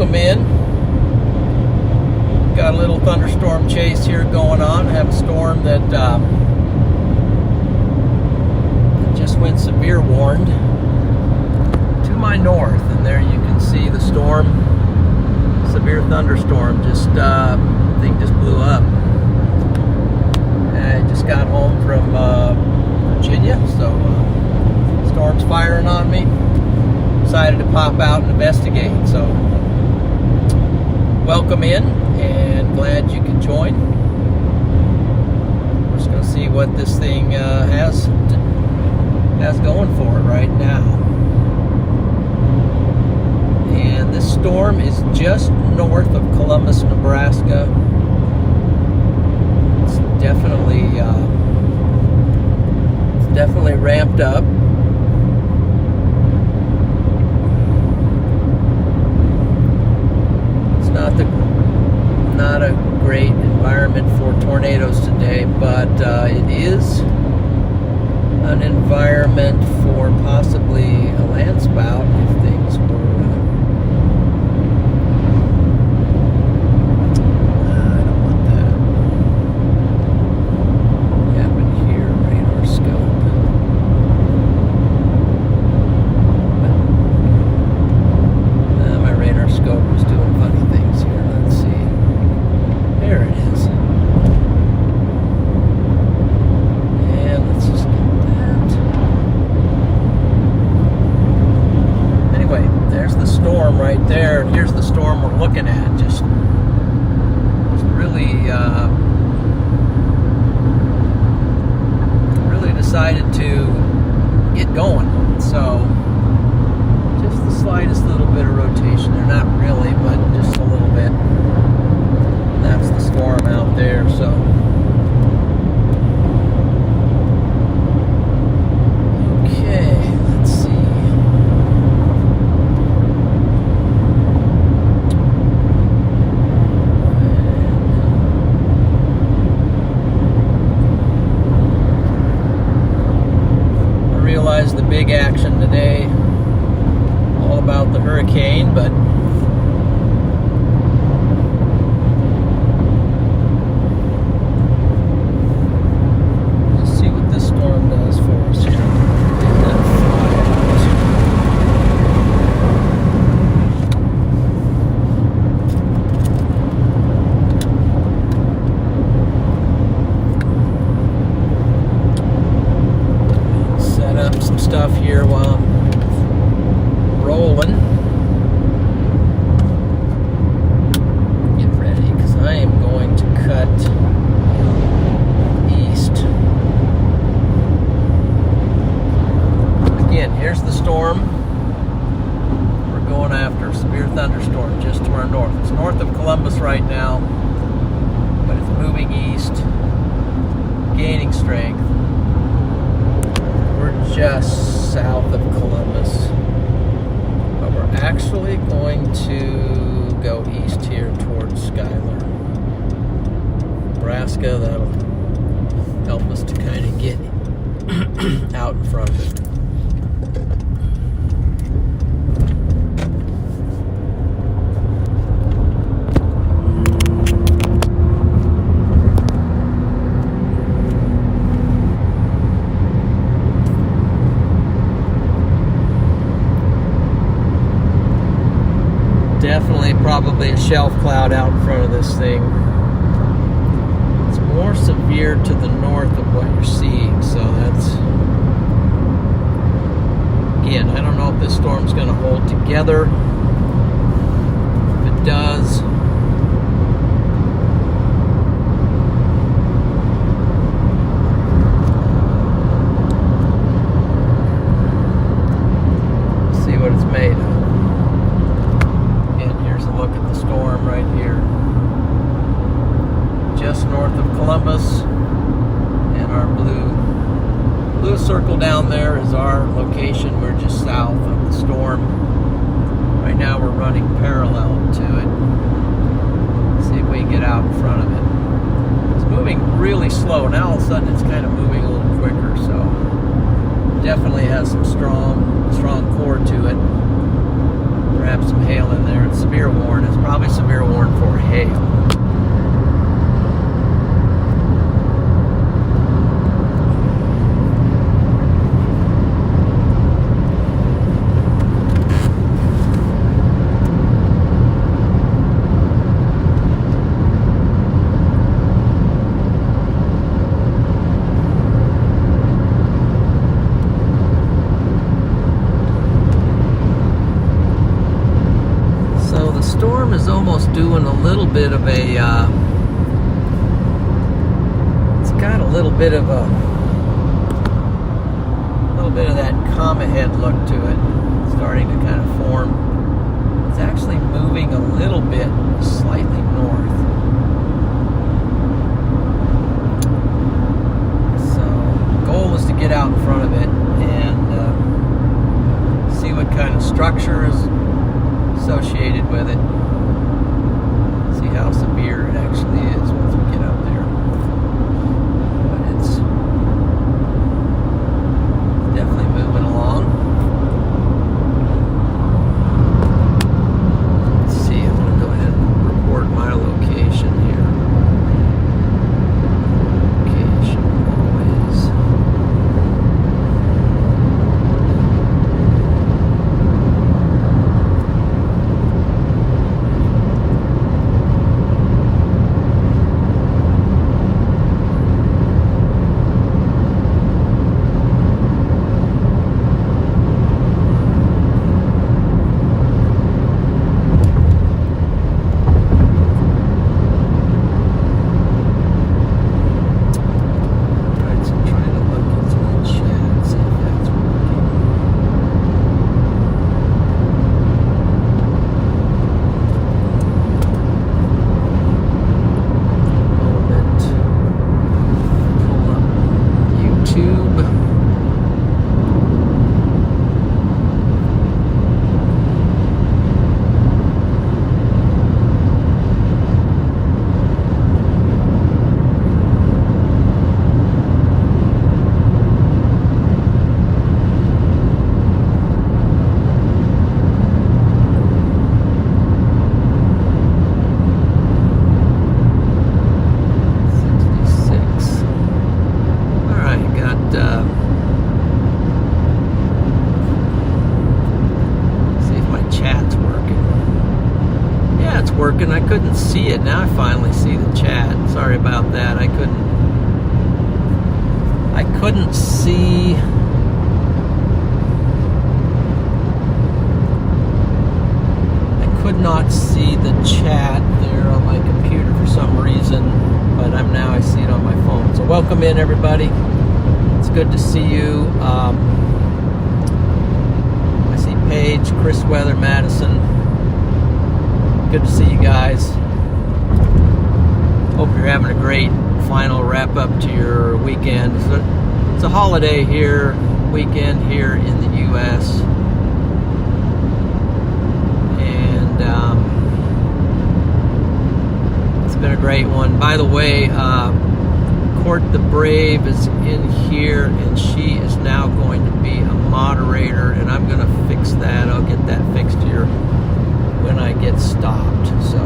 welcome in. Got a little thunderstorm chase here going on. I have a storm that just went severe warned to my north, and there you can see the storm. Severe thunderstorm. Thing just blew up. I just got home from Virginia, so storm's firing on me. Decided to pop out and investigate. So welcome in, and glad you could join. We're just going to see what this thing has going for it right now. And this storm is just north of Columbus, Nebraska. It's definitely ramped up. Not a great environment for tornadoes today, but it is an environment for possibly a landspout if things were. I don't want that happen here. Radar scope. My radar scope was doing funny things here. Let's see. There it is. And let's just get that. Anyway, there's the storm right there. Here's the storm we're looking at. Just really decided to get going. So just the slightest little bit of rotation there. Not really, but just a little bit. That's the storm out there. So okay, let's see. I realize the big action today, all about the hurricane, but stuff here while I'm rolling. Get ready, because I am going to cut east. Again, here's the storm we're going after. Severe thunderstorm just to our north. It's north of Columbus right now, but it's moving east, gaining strength. We're just south of Columbus, but we're actually going to go east here towards Schuyler, Nebraska. That'll help us to kind of get out in front of it. Definitely probably a shelf cloud out in front of this thing. It's more severe to the north of what you're seeing, so that's, again, I don't know if this storm's going to hold together. If it does, let's see what it's made of. Look at the storm right here, just north of Columbus, and our blue circle down there is our location. We're just south of the storm. Right now we're running parallel to it. Let's see if we can get out in front of it. It's moving really slow. Now all of a sudden it's kind of moving a little quicker, so definitely has some strong core to it. Perhaps some hail in there. It's severe warn. It's probably severe warn for hail. Storm is almost doing a little bit of a, it's got a little bit of that comma head look to it, starting to kind of form. It's actually moving a little bit slightly north. So, the goal is to get out in front of it and see what kind of structure is associated with it. See how severe it actually is once we get up there. But it's definitely moving along. Let's see, I'm going to go ahead and report my location here. Location always. Working. I couldn't see it. Now I finally see the chat. Sorry about that. I couldn't see. I could not see the chat there on my computer for some reason, but now I see it on my phone. So welcome in, everybody. It's good to see you. I see Paige, Chris Weather, Madison. Good to see you guys. Hope you're having a great final wrap up to your weekend. It's a holiday weekend here in the U.S. And it's been a great one. By the way, Court the Brave is in here, and she is now going to be a moderator, and I'm going to fix that. I'll get that fixed here when I get stopped. So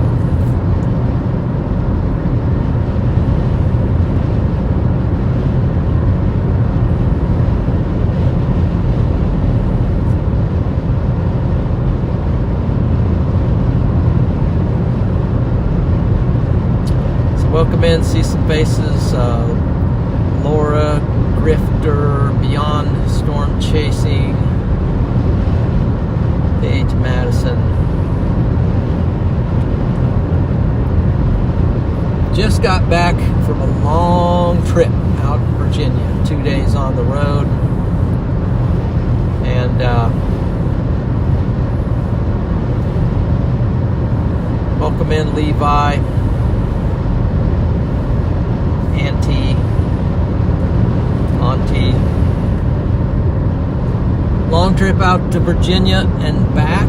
welcome in, see some faces. Laura, Grifter, Beyond Storm Chasing, Paige, Madison. Just got back from a long trip out in Virginia, 2 days on the road, and welcome in, Levi, Auntie. Long trip out to Virginia and back.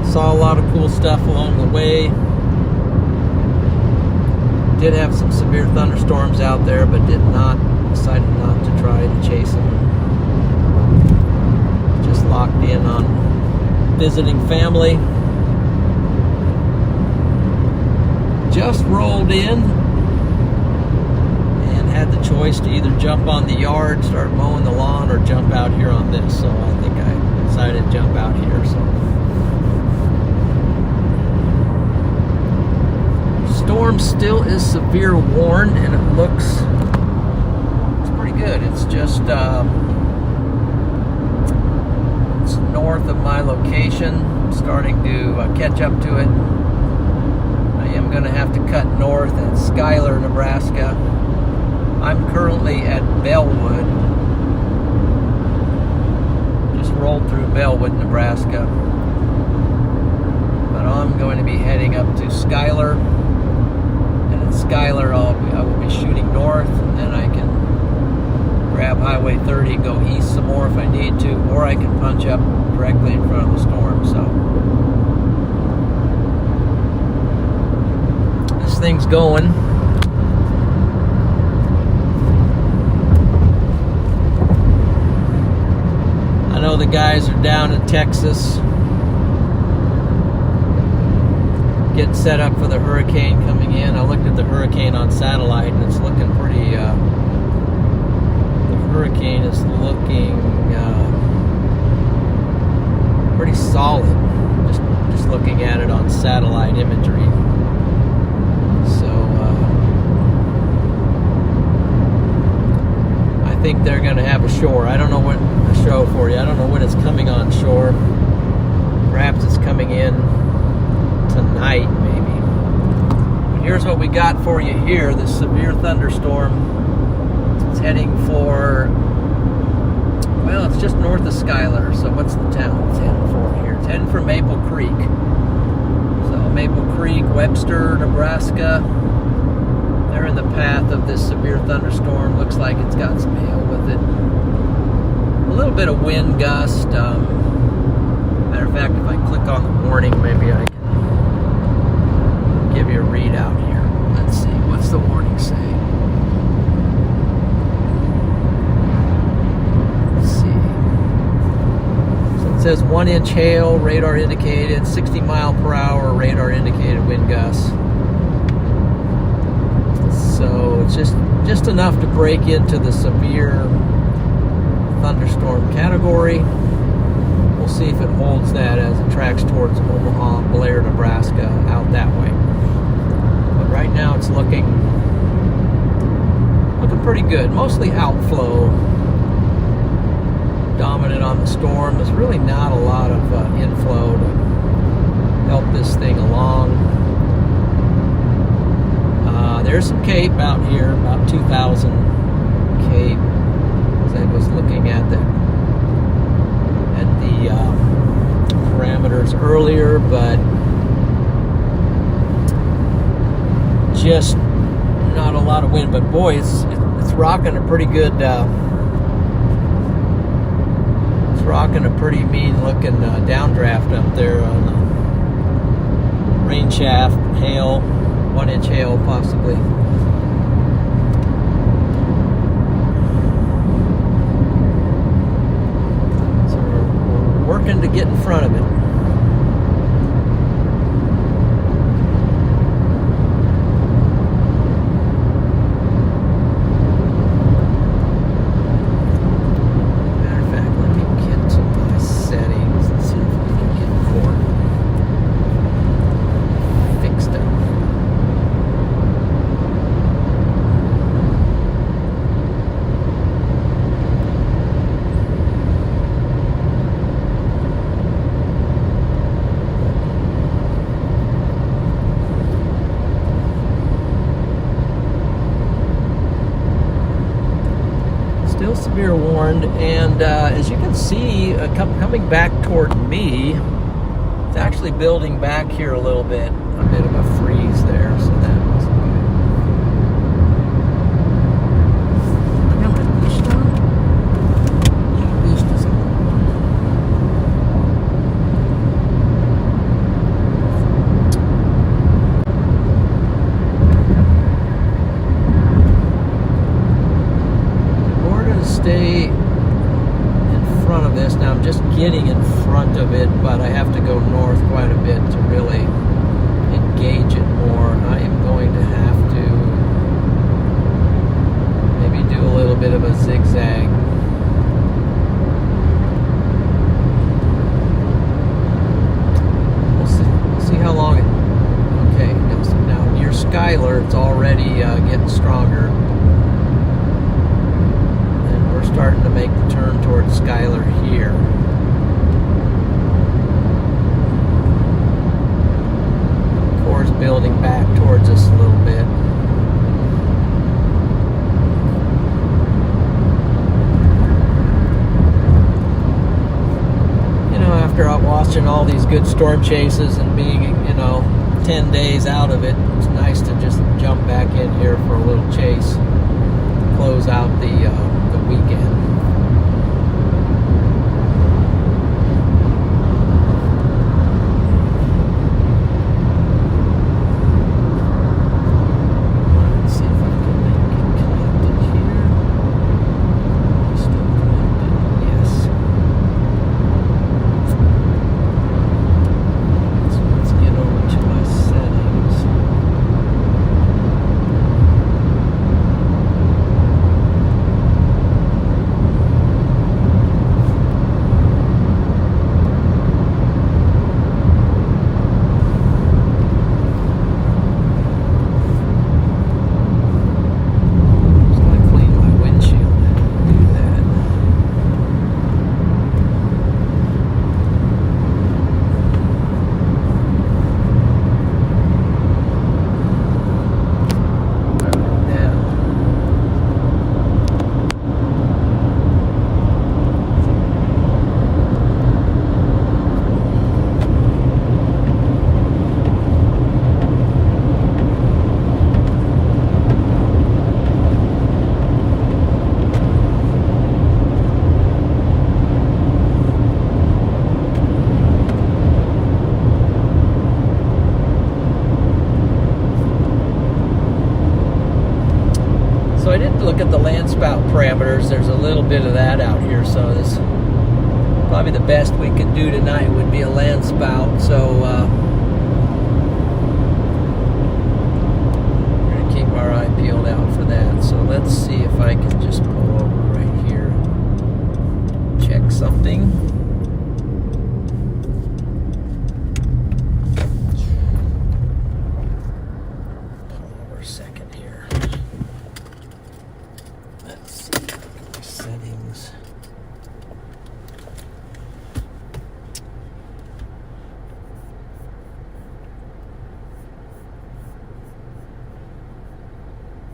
Saw a lot of cool stuff along the way. Did have some severe thunderstorms out there, but decided not to try to chase them. Just locked in on visiting family. Just rolled in and had the choice to either jump on the yard, start mowing the lawn, or jump out here on this. So I think I decided to jump out here. So storm still is severe warned, and it looks pretty good. It's just it's north of my location. I'm starting to catch up to it. I am going to have to cut north at Schuyler, Nebraska. I'm currently at Bellwood. Just rolled through Bellwood, Nebraska. But I'm going to be heading up to Schuyler. And at Schuyler, I will be shooting north, and then I can grab Highway 30, go east some more if I need to, or I can punch up directly in front of the storm. So this thing's going. I know the guys are down in Texas getting set up for the hurricane coming in. I looked at the hurricane on satellite, and it's looking pretty hurricane is looking pretty solid, just looking at it on satellite imagery. So I think they're going to have a shore. I don't know what a show for you. I don't know when it's coming on shore. Perhaps it's coming in tonight, maybe. But here's what we got for you here. This severe thunderstorm. It's heading for, well, it's just north of Schuyler. So what's the town it's heading for here? It's heading for Maple Creek. So Maple Creek, Webster, Nebraska. They're in the path of this severe thunderstorm. Looks like it's got some hail with it. A little bit of wind gust. Matter of fact, if I click on the warning, maybe I can give you a readout here. Let's see. What's the warning say? It says 1-inch hail, radar indicated, 60 mile per hour, radar indicated wind gusts. So it's just enough to break into the severe thunderstorm category. We'll see if it holds that as it tracks towards Omaha, Blair, Nebraska, out that way. But right now it's looking pretty good. Mostly outflow dominant on the storm. There's really not a lot of inflow to help this thing along. There's some cape out here, about 2,000 cape. As I was looking at the parameters earlier, but just not a lot of wind. But boy, it's rocking a pretty good. It's rocking a pretty mean-looking downdraft up there on the rain shaft, hail, 1-inch hail possibly. So we're working to get in front of it. Still severe warned, and as you can see, coming back toward me, it's actually building back here a little bit. A bit of a freeze there, so that wasn't good. I got my boost on? Yeah, boost is on. Stay in front of this. Now I'm just getting in front of it, but I have to already getting stronger. And we're starting to make the turn towards Schuyler here. Core's building back towards us a little bit. After watching all these good storm chases and being, 10 days out of it, it's nice to just jump back in here for a little chase, close out the weekend. Let's see if I can make it connected here. Still connected, yes. So I did look at the land spout parameters. There's a little bit of that out here, so this probably the best we could do tonight would be a land spout. So we're gonna keep our eye peeled out for that. So let's see if I can just pull over right here and check something. Pull over a second here. Let's see, look at my settings.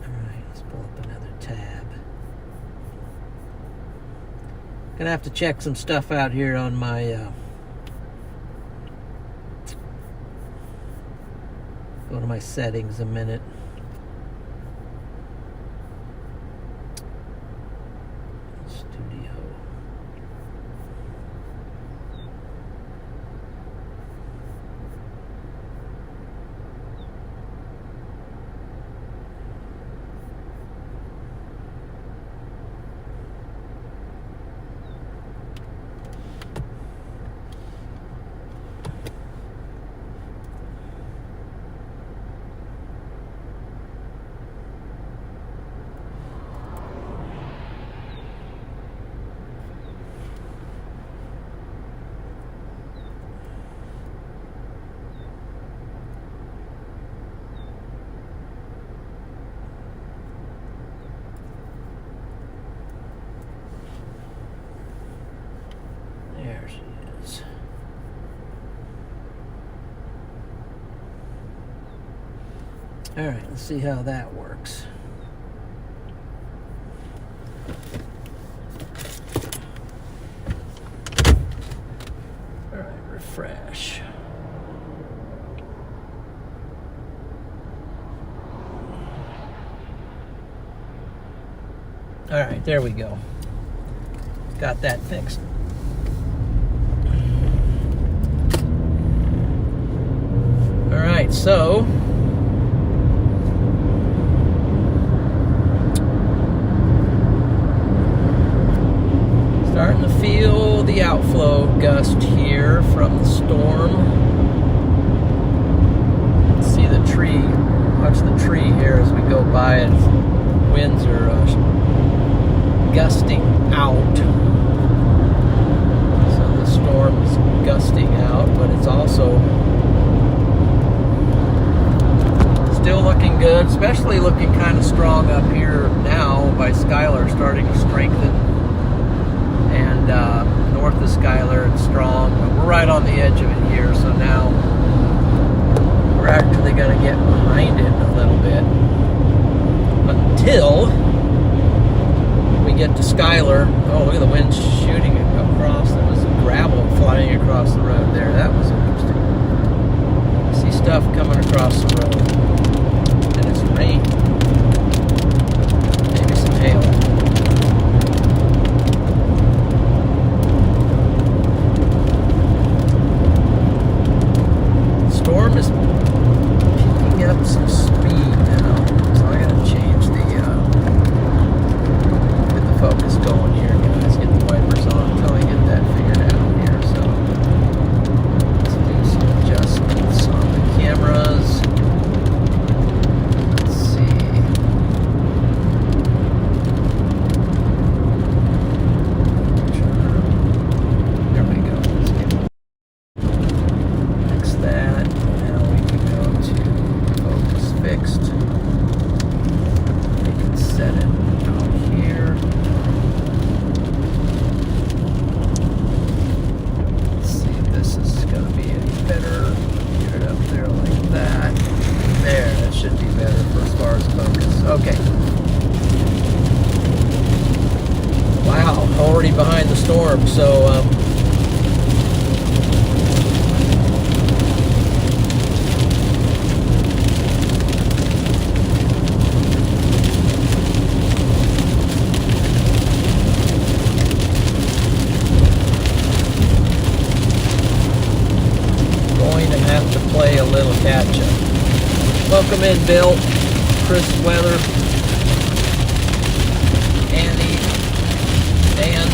Alright, let's pull up another tab. Gonna have to check some stuff out here on my go to my settings a minute. Studio. There she is. All right, let's see how that works. All right, refresh. All right, there we go. Got that fixed. All right, so starting to feel the outflow gust here from the storm. See the tree, watch the tree here as we go by it. Winds are gusting out. So the storm is gusting out, but it's also still looking looking good, especially looking kind of strong up here now by Skylar, starting to strengthen. And north of Skylar, it's strong. But we're right on the edge of it here, so now we're actually going to get behind it a little bit until we get to Skylar. Oh, look at the wind shooting across. There was some gravel flying across the road there. That was interesting. I see stuff coming across the road. And it's rain. Maybe some hail. The storm is picking up some speed now. So I gotta change get the focus going here, guys. Get the wipers on until I get that figured out here. So let's do some adjustments on the cameras. Let's see. There we go. Let's fix that. Now we can go to focus fixed. We can set it out here. Let's see if this is going to be any better. Get it up there like that. There, that should be better for as far as focus. Okay. Wow, already behind the storm, so going to have to play a little catch up. Welcome in, Bill, Chris Weather, Annie, Dan.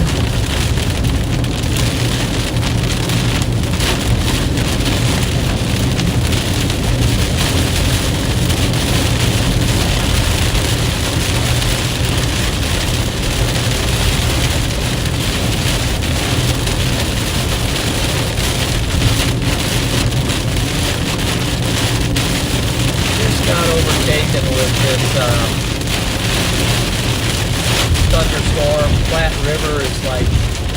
Got overtaken with this thunderstorm. Platte River is like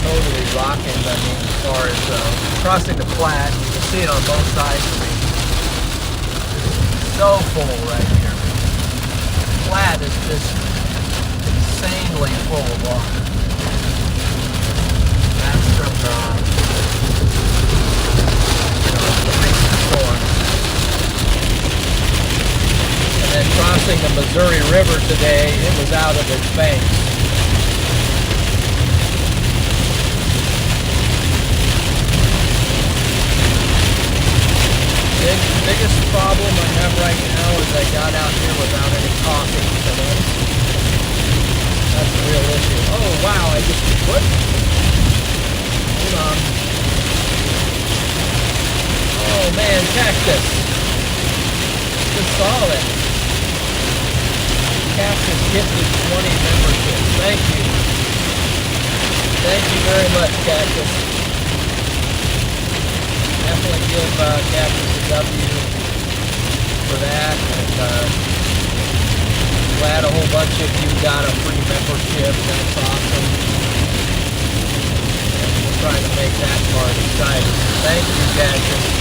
totally rocking. I mean, as far as crossing the Platte, you can see it on both sides of me. It's so full right here. Platte is just insanely full of water. That's from the recent storm. And then crossing the Missouri River today, it was out of its banks. Biggest problem I have right now is I got out here without any caulking, so that's a real issue. Oh wow, I just, what? Hold on. Oh man, cactus. Just saw that. Cactus gifted 20 memberships. Thank you. Thank you very much, Cactus. Definitely give Cactus a W for that. And glad a whole bunch of you got a free membership. That's awesome. And we're trying to make that part exciting. Thank you, Cactus.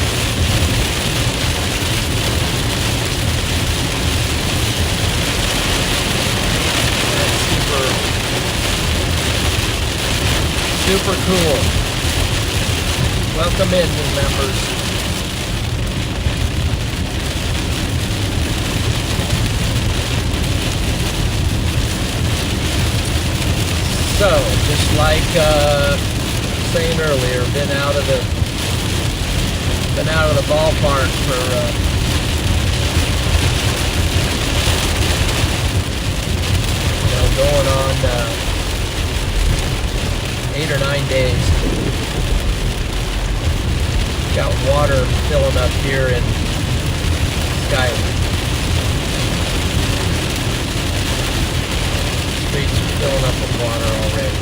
Super cool. Welcome in, new members. So, just like saying earlier, been out of the ballpark for going on 8 or 9 days. Got water filling up here in Skylar. Streets are filling up with water already.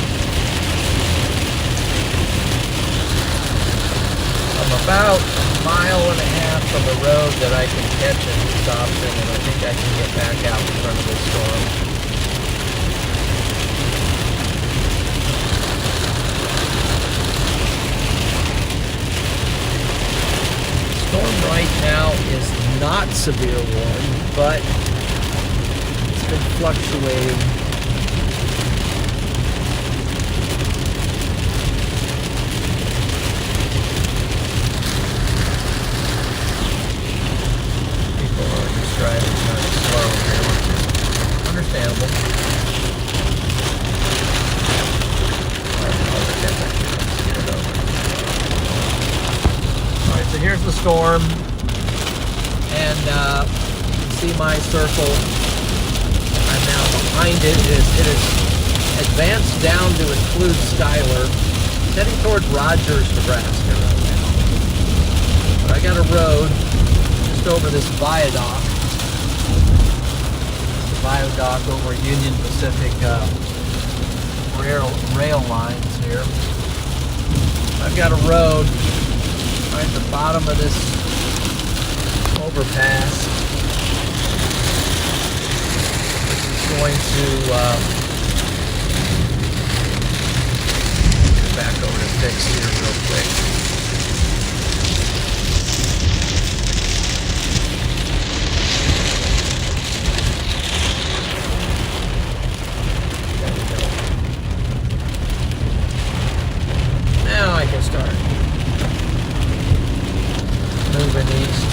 I'm about a mile and a half from the road that I can catch in this option, and I think I can get back out in front of this storm. Storm right now is not severe warning, but it's been fluctuating. People are just driving kind of slow here, which is understandable. Alright, so here's the storm, and you can see my circle. I'm now behind it. It is advanced down to include Schuyler. It's heading toward Rogers, Nebraska right now. But I got a road just over this viaduct. The viaduct over Union Pacific rail lines here. I've got a road right at the bottom of this overpass. Going to get back over to fix here real quick. There we go. Now I can start moving east.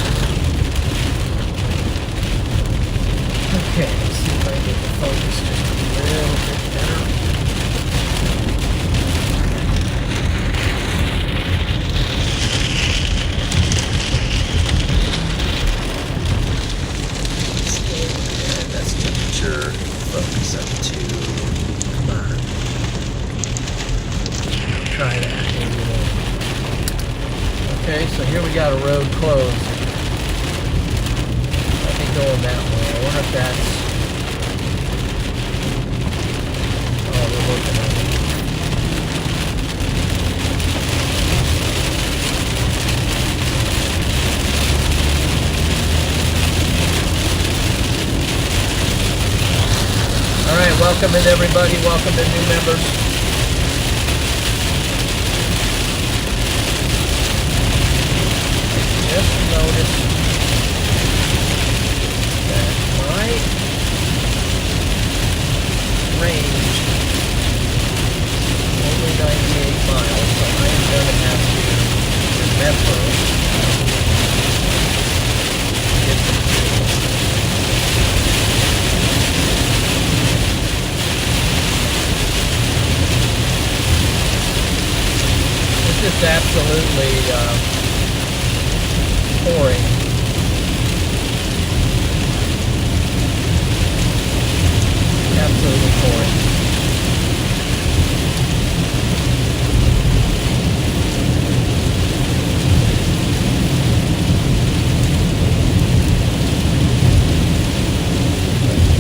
Okay, let's see if I can get the focus just a little bit better. And that's temperature. Focus up to, come on. Try that. Okay, so here we got a road closed. Going that way. I wonder if that's... Oh, we're looking at it. Alright, welcome in everybody. Welcome to new members. Just noticed range only 98 miles, so I am going to have to remember to get some fuel. It's just absolutely pouring. Absolutely pouring.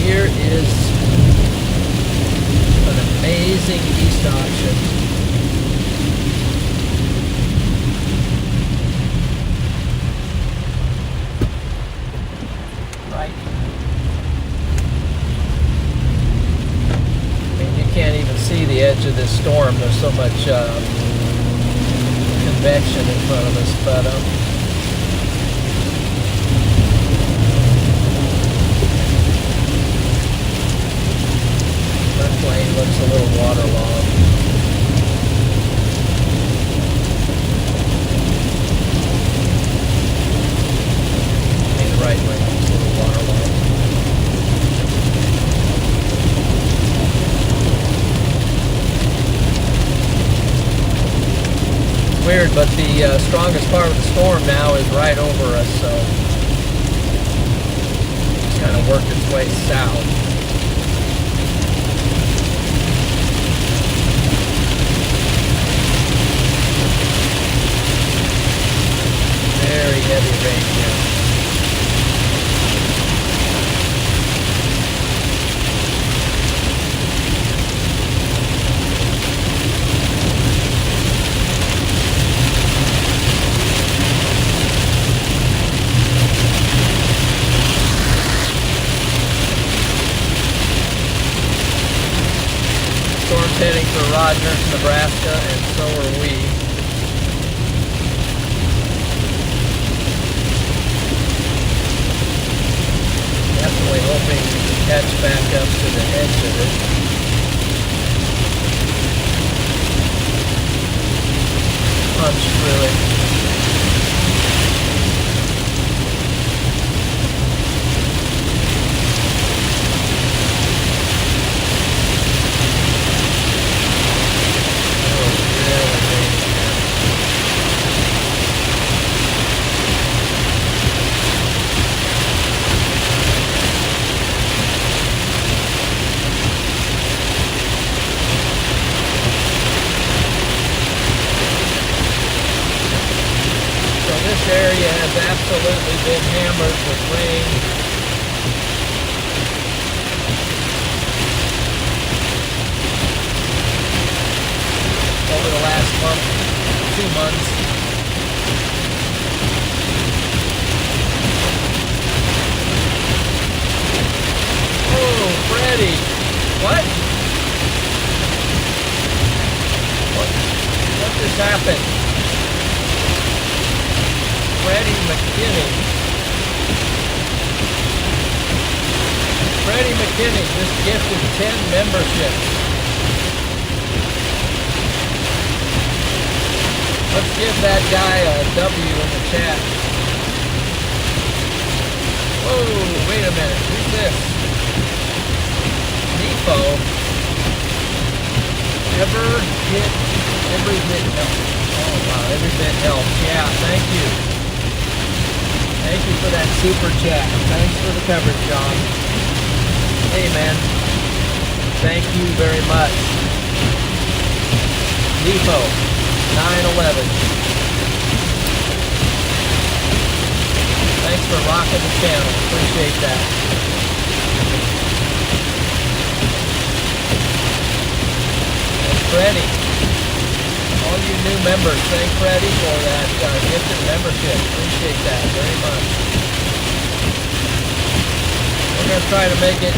Here is an amazing east option. Right. Can't even see the edge of this storm. There's so much convection in front of us, but that plane looks a little waterlogged. The right lane looks a little waterlogged. Weird, but the strongest part of the storm now is right over us, so it's kind of worked its way south. Very heavy rain here. for Rogers, Nebraska, and so are we. Definitely hoping to catch back up to the edge of it. Punch, really. This area has absolutely been hammered with rain. Over the last month, 2 months. Oh, Freddie. What? What just happened? McKinney. Freddie McKinney just gifted 10 memberships. Let's give that guy a W in the chat. Whoa, wait a minute. Who's this? Nepo. Every bit helps. Oh wow, every bit helps. Yeah, thank you. Thank you for that super chat. Thanks for the coverage, John. Hey, man. Thank you very much. Depot, 911. Thanks for rocking the channel. Appreciate that. And Freddie. All you new members, thank Freddie for that gifted membership. Appreciate that very much. We're going to try to make it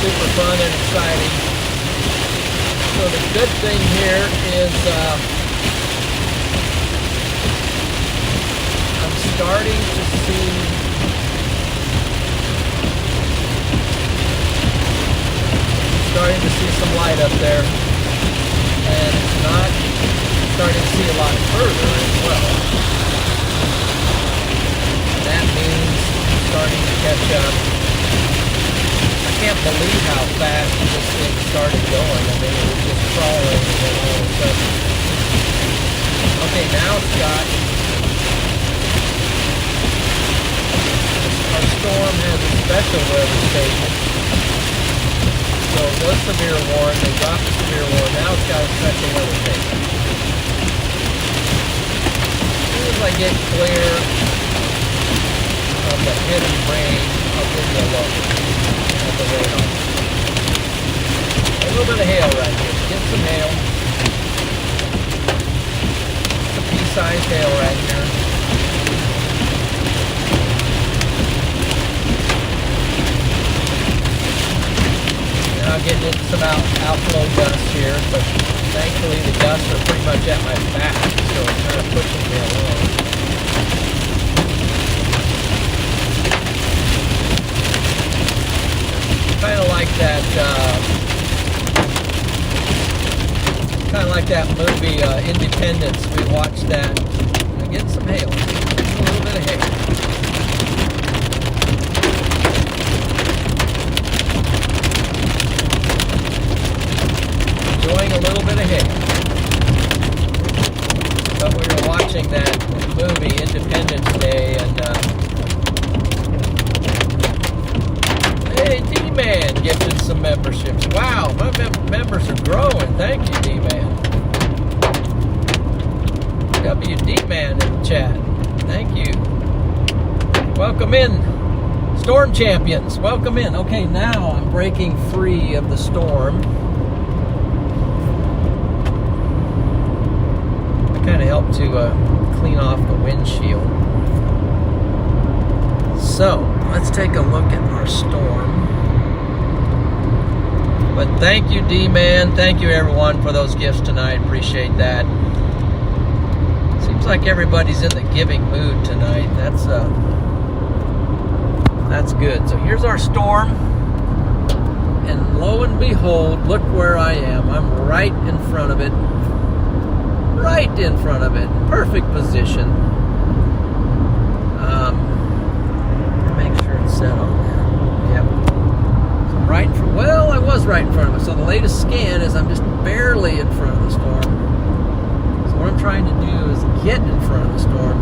super fun and exciting. So the good thing here is I'm starting to see some light up there. And it's not starting to see a lot further as well. That means it's starting to catch up. I can't believe how fast this thing started going. I mean, it was just crawling and then all of a sudden. Okay, now it's got... Our storm has a special weather station. So it was severe warning, they dropped the severe warning, now it's got a special weather station. As soon as I get clear of the heavy rain, I'll give you a look at the radar. A little bit of hail right here. Get some hail. It's a pea-sized hail right here. Now getting into some outflow gusts here, but thankfully the gusts are pretty much at my back, so it's kind of pushing me along. Kind of like that movie Independence. We watched that. I'm getting some hail. Just a little bit of hail. Enjoying a little bit of hail. But we were watching that movie Independence Day, and hey, D-Man gifted some memberships. Wow, my members are growing. Thank you, D-Man. WD-Man in the chat. Thank you. Welcome in, Storm Champions. Welcome in. Okay, now I'm breaking free of the storm. Kind of help to clean off the windshield. So let's take a look at our storm. But thank you, D-Man. Thank you, everyone, for those gifts tonight. Appreciate that. Seems like everybody's in the giving mood tonight. That's good. So here's our storm. And lo and behold, look where I am. I'm right in front of it. Right in front of it. Perfect position. Make sure it's set on there. Yep. So right in front. Well, I was right in front of it. So the latest scan is I'm just barely in front of the storm. So what I'm trying to do is get in front of the storm.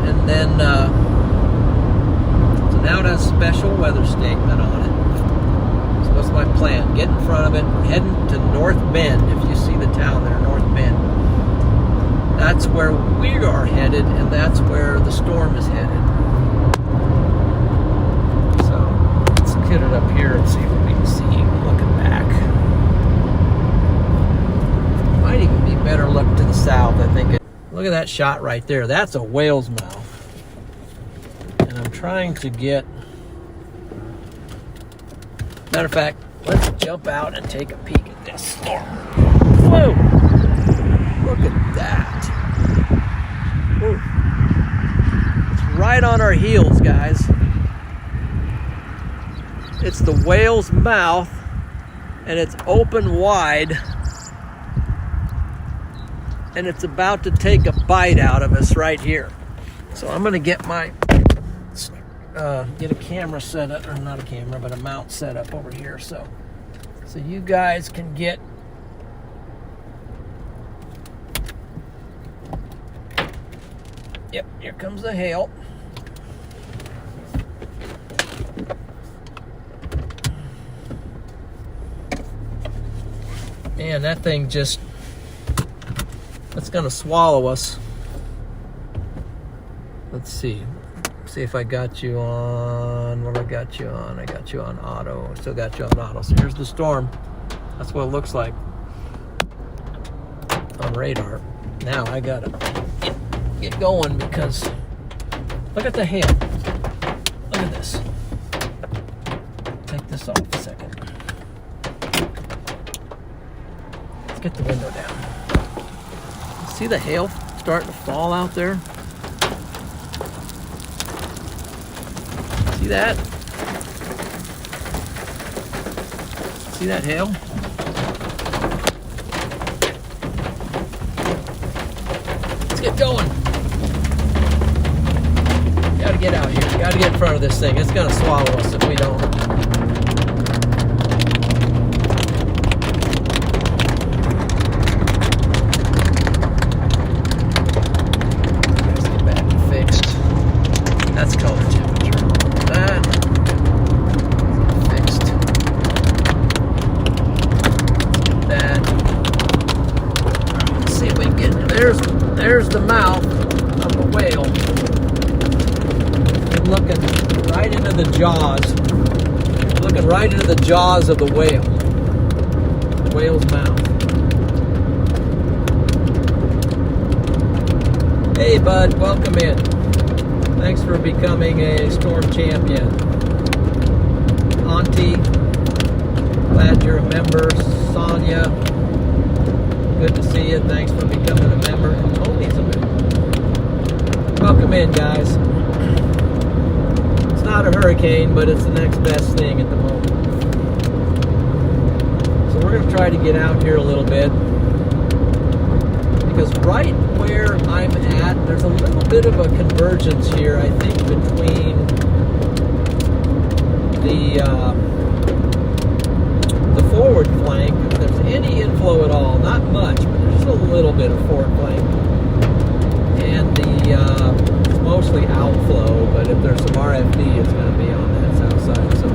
And then, so now it has a special weather statement on it. So what's my plan? Get in front of it. We're heading to North Bend. If you see the town there, North Bend. That's where we are headed, and that's where the storm is headed. So let's get it up here and see what we can see looking back. Might even be better look to the south, I think. Look at that shot right there. That's a whale's mouth. And I'm trying to get... Matter of fact, let's jump out and take a peek at this storm. Whoa! Look at that. Whoa. It's right on our heels, guys. It's the whale's mouth, and it's open wide, and it's about to take a bite out of us right here. So I'm going to get my... get a camera set up, or not a camera, but a mount set up over here, so you guys can get here comes the hail. Man, that thing just, that's gonna swallow us. Let's see if I got you on, what I got you on? I got you on auto. I still got you on auto. So here's the storm. That's what it looks like on radar. Now I gotta get going because look at the hail. Look at this. Take this off a second. Let's get the window down. See the hail starting to fall out there? See that? See that hail? Let's get going. Gotta get out here. Gotta get in front of this thing. It's gonna swallow us if we don't. Let's get back and fixed. That's color temperature. That fixed. That. Let's see if we can get there's the mouth of the whale. I'm looking right into the jaws. Looking right into the jaws of the whale. The whale's mouth. Hey bud, welcome in. Thanks for becoming a storm champion. Auntie, glad you're a member. Sonia, good to see you. Thanks for becoming a member. And Tony's a member. Welcome in, guys. It's not a hurricane, but it's the next best thing at the moment. So we're going to try to get out here a little bit. Because right where I'm at, there's a little bit of a convergence here, I think, between the forward flank, if there's any inflow at all, not much, but there's just a little bit of forward flank, and it's mostly outflow, but if there's some RFD, it's going to be on that south side. So,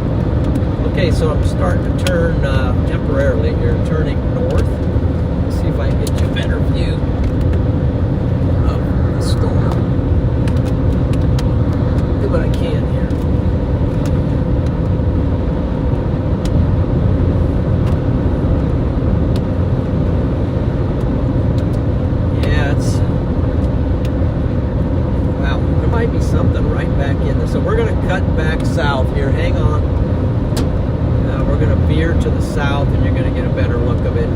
okay, so I'm starting to turn temporarily here, turning north. Let's see if I can get you a better view of the storm. Do what I can here. Be something right back in there. So we're going to cut back south here. Hang on. We're going to veer to the south and you're going to get a better look of it.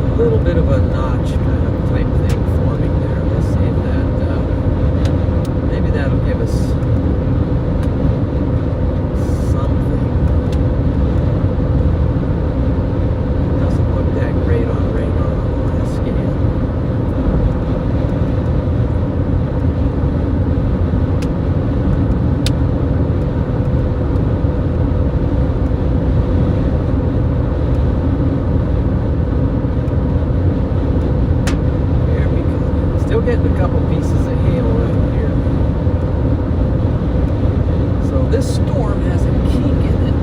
A little bit of a notch kind of type thing forming there. Let's see if that, maybe that'll give us something. It doesn't look that great on radar on the last scan. Getting a couple pieces of hail right here. So this storm has a kink in it.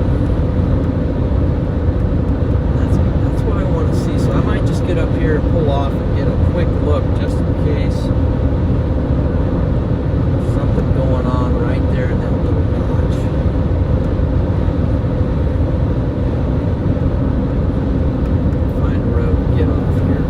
That's what I want to see. So I might just get up here and pull off and get a quick look just in case there's something going on right there in that little notch. Find a road to get off here.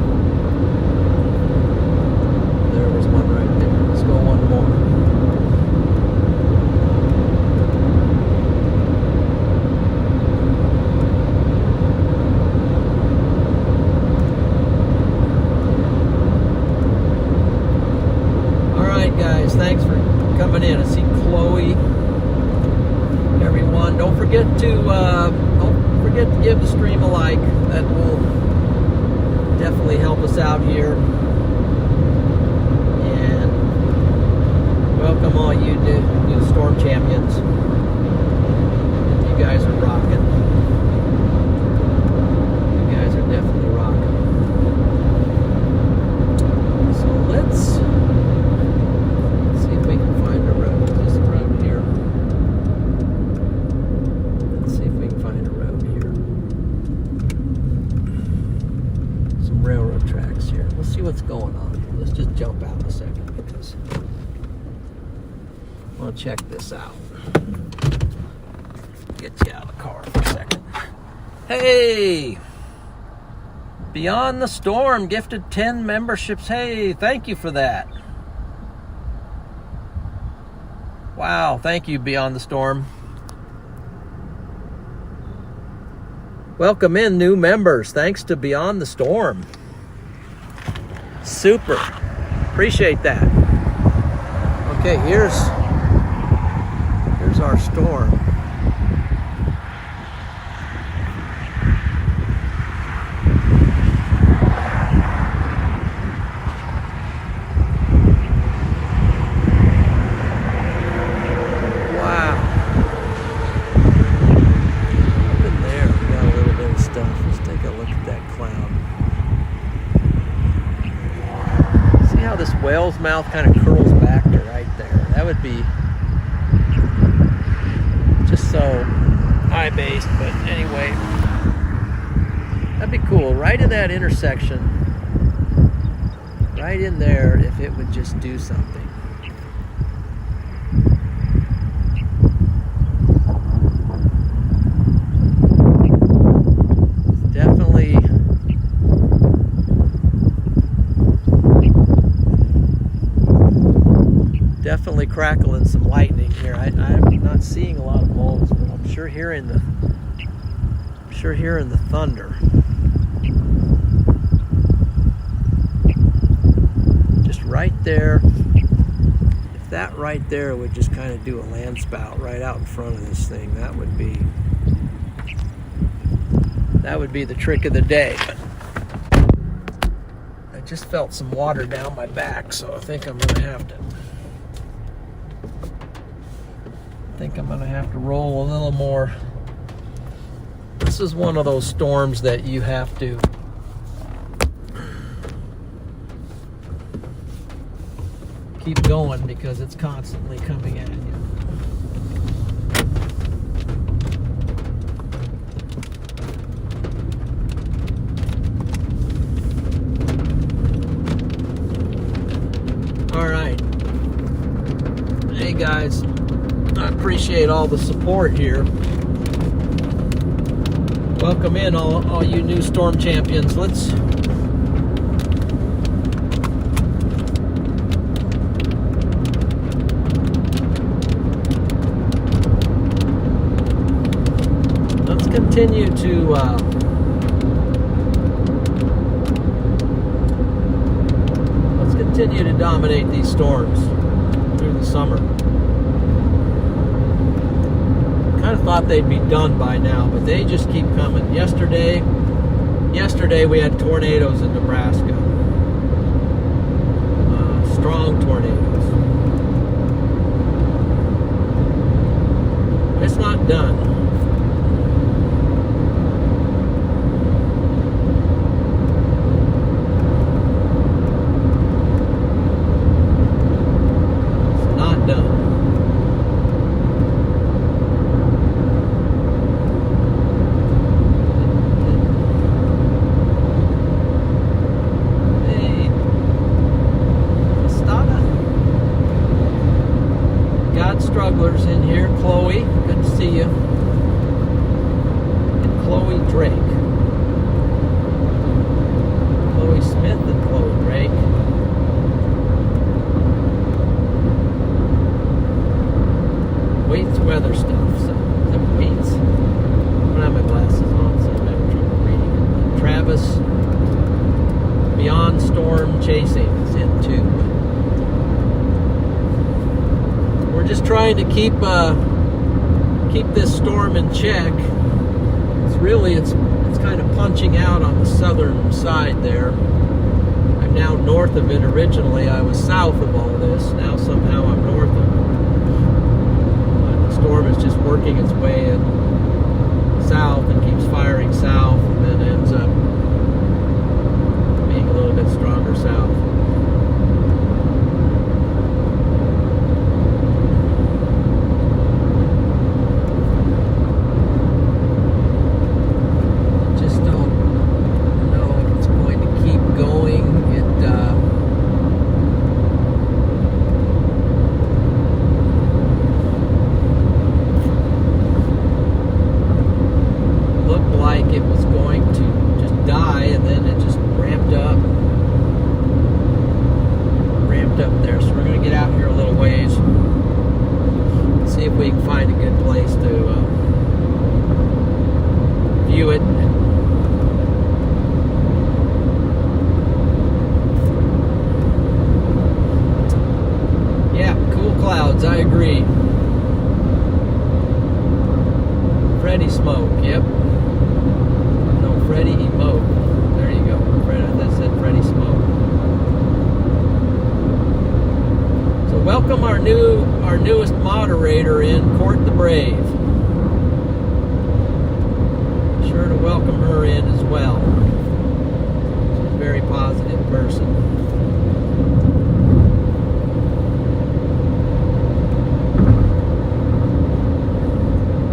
Thanks for coming in. I see Chloe. Everyone, don't forget to give the stream a like. That will definitely help us out here. And welcome all you new Storm champions. You guys are rocking. You guys are definitely rocking. So let's what's going on here. Let's just jump out a second because I want to check this out. Get you out of the car for a second. Hey! Beyond the Storm gifted 10 memberships. Hey, thank you for that. Wow, thank you, Beyond the Storm. Welcome in new members. Thanks to Beyond the Storm. Super. Appreciate that. Okay, here's our storm. Wow. Up in there, we got a little bit of stuff. Let's take a look at that cloud. How this whale's mouth kind of curls back to right there. That would be just so high-based, but anyway, that'd be cool. Right in that intersection, right in there, if it would just do something. Definitely crackling some lightning here. I'm not seeing a lot of bolts, but I'm sure hearing the thunder. Just right there. If that right there would just kind of do a land spout right out in front of this thing, that would be the trick of the day. But I just felt some water down my back, so I think I'm gonna have to roll a little more. This is one of those storms that you have to keep going because it's constantly coming at you. All right. Hey guys, I appreciate all the support here. Welcome in all you new Storm champions. Let's continue to dominate these storms through the summer. Kind of thought they'd be done by now, but they just keep coming. Yesterday we had tornadoes in Nebraska. Strong tornadoes. It's not done. It's not done. Strugglers in here. Chloe, good to see you. And Chloe Drake. Chloe Smith and Chloe Drake. Waits weather stuff. So, is that Waits? I don't have my glasses on, so I'm having trouble reading it. Travis, Beyond Storm Chasing is in too. We're just trying to keep this storm in check. It's kind of punching out on the southern side there. I'm now north of it. Originally I was south of all this. Now somehow I'm north of it. The storm is just working its way in south and keeps firing south, and then ends up being a little bit stronger south. I agree. Freddie Smoke, yep. No, Freddie Emote. There you go. That said Freddie Smoke. So welcome our newest moderator in, Court the Brave. Sure to welcome her in as well. She's a very positive person.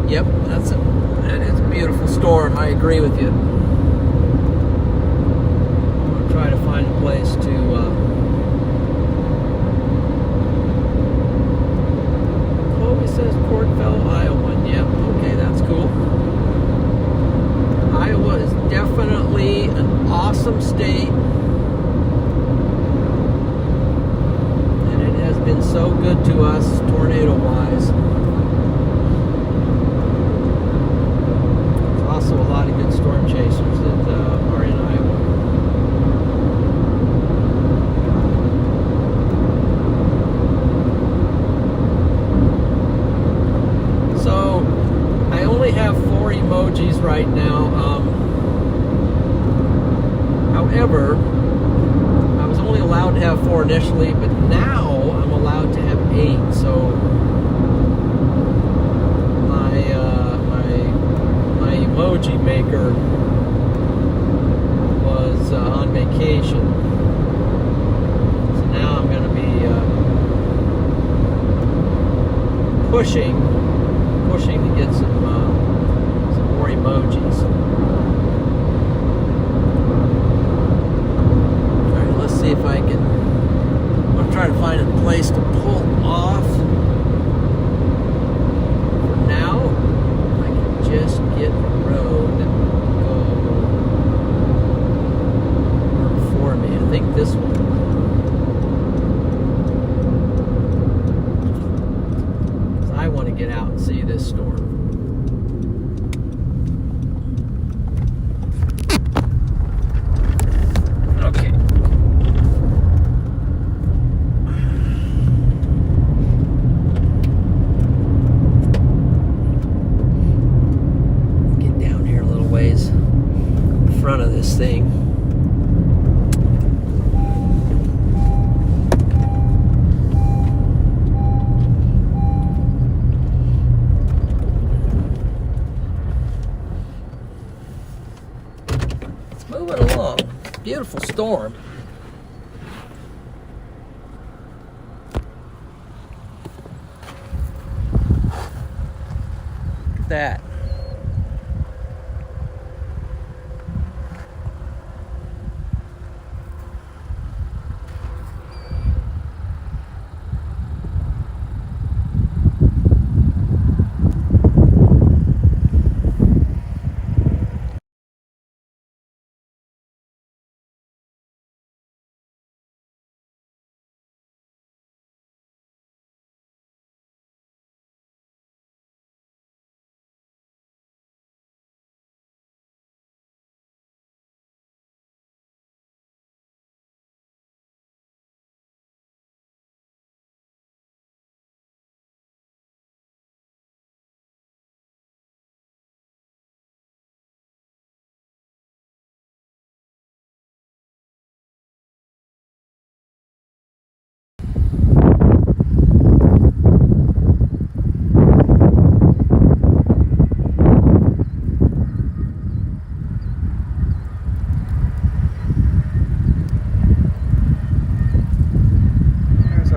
Yep, that is a beautiful storm. I agree with you. I'm going to try to find a place to Chloe says Portville, Iowa. Yep, okay, that's cool. Iowa is definitely an awesome state. And it has been so good to us tornado-wise. Also a lot of good storm chasers that are in Iowa. So I only have 4 emojis right now. However, I was only allowed to have 4 initially, but now I'm allowed to have 8. So emoji maker was on vacation, so now I'm going to be pushing to get some more emojis. All right, let's see if I can. I'm going to try to find a place to pull off. For now, I can just get road and go work for me. I think this one. I want to get out and see this storm. beautiful storm. Look at that.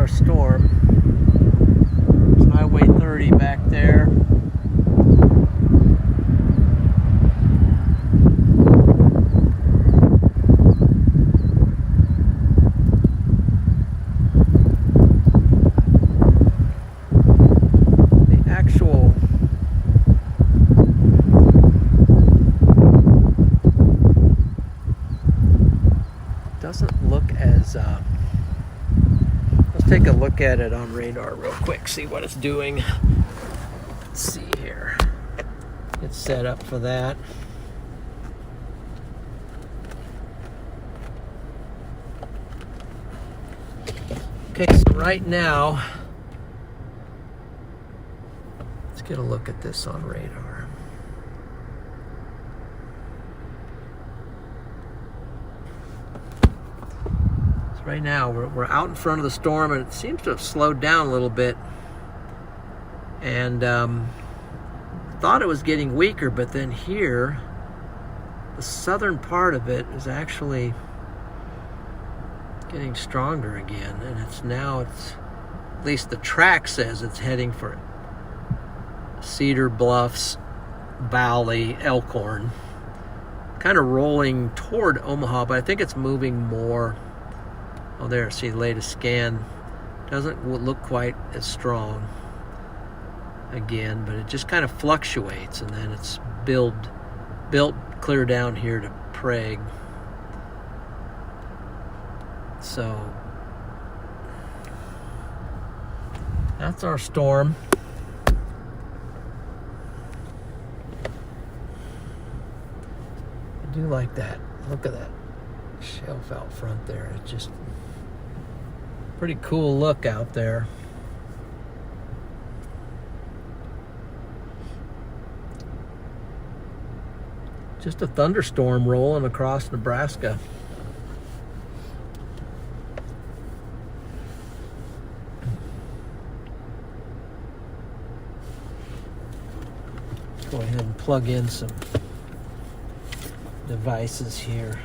Storm. There's Highway 30 back there. The actual doesn't look as let's take a look at it on radar real quick, see what it's doing. Let's see here. It's set up for that. Okay, so right now, let's get a look at this on radar. Right now, we're out in front of the storm, and it seems to have slowed down a little bit. And thought it was getting weaker, but then here, the southern part of it is actually getting stronger again. And it's at least the track says it's heading for Cedar Bluffs, Valley, Elkhorn. Kind of rolling toward Omaha, but I think it's moving more. Oh, there, see the latest scan. Doesn't look quite as strong again, but it just kind of fluctuates, and then it's built clear down here to Prague. So that's our storm. I do like that. Look at that shelf out front there. It's just pretty cool look out there. Just a thunderstorm rolling across Nebraska. Go ahead and plug in some devices here.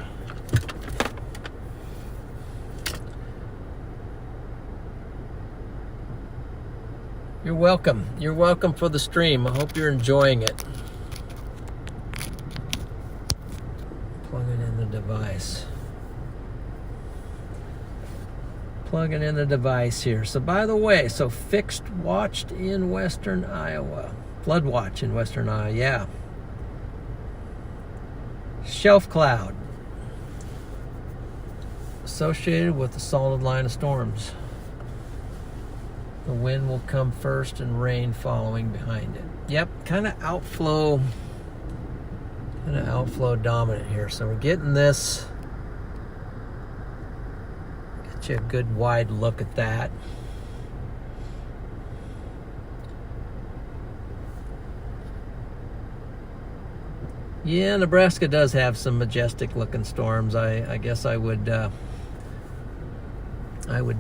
You're welcome. You're welcome for the stream. I hope you're enjoying it. Plugging in the device. Plugging in the device here. So by the way, so fixed watched in western Iowa. Flood watch in western Iowa, yeah. Shelf cloud. Associated with the solid line of storms. The wind will come first and rain following behind it. Yep, kind of outflow dominant here. So we're getting this. Get you a good wide look at that. Yeah, Nebraska does have some majestic looking storms. I guess I would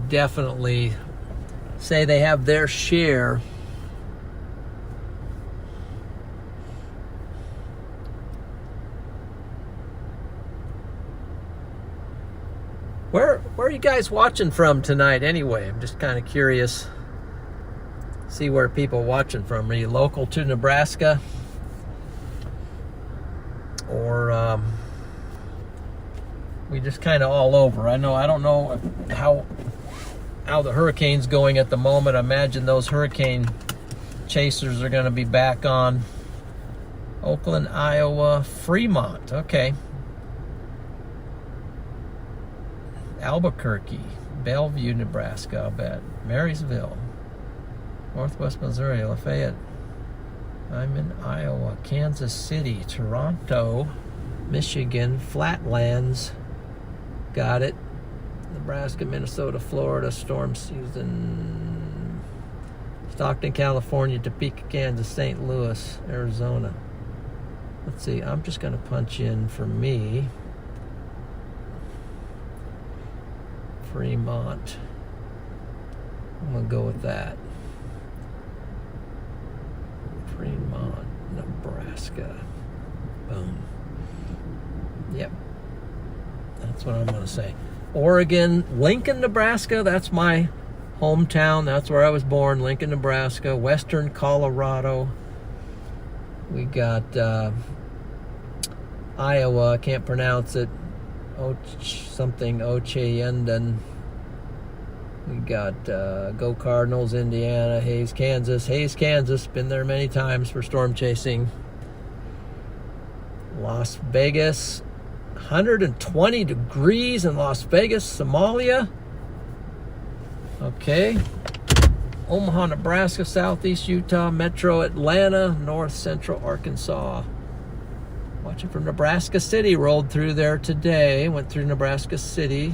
definitely say they have their share. Where are you guys watching from tonight anyway? I'm just kind of curious. See where people are watching from. Are you local to Nebraska? Or we just kind of all over? I don't know how the hurricane's going at the moment. I imagine those hurricane chasers are going to be back on Oakland, Iowa, Fremont. Okay. Albuquerque, Bellevue, Nebraska, I'll bet. Marysville, Northwest Missouri, Lafayette. I'm in Iowa, Kansas City, Toronto, Michigan, Flatlands. Got it. Nebraska, Minnesota, Florida, storm season. Stockton, California, Topeka, Kansas, St. Louis, Arizona. Let's see, I'm just going to punch in for me. Fremont. I'm going to go with that. Fremont, Nebraska. Boom. Yep. That's what I'm going to say. Oregon, Lincoln, Nebraska. That's my hometown. That's where I was born, Lincoln, Nebraska. Western Colorado. We got Iowa. I can't pronounce it. Ocheyenden. We got Go Cardinals, Indiana. Hayes, Kansas. Been there many times for storm chasing. Las Vegas. 120 degrees in Las Vegas, Somalia. Okay. Omaha, Nebraska, Southeast Utah, Metro Atlanta, North Central Arkansas. Watching from Nebraska City, rolled through there today. Went through Nebraska City.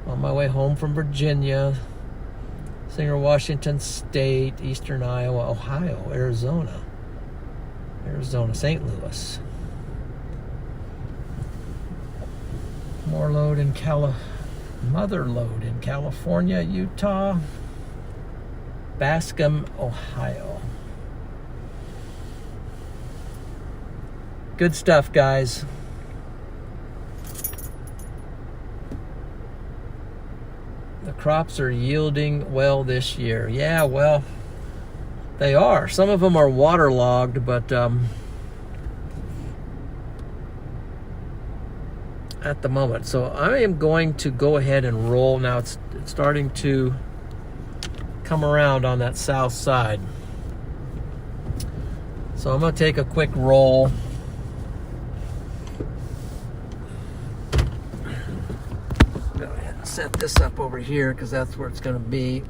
On my way home from Virginia. Singer, Washington State, Eastern Iowa, Ohio, Arizona, St. Louis. Mother load in California, Utah, Bascom, Ohio. Good stuff, guys. The crops are yielding well this year. Yeah, well, they are. Some of them are waterlogged, but at the moment. So I am going to go ahead and roll. Now it's starting to come around on that south side. So I'm going to take a quick roll. Go ahead and set this up over here because that's where it's going to be.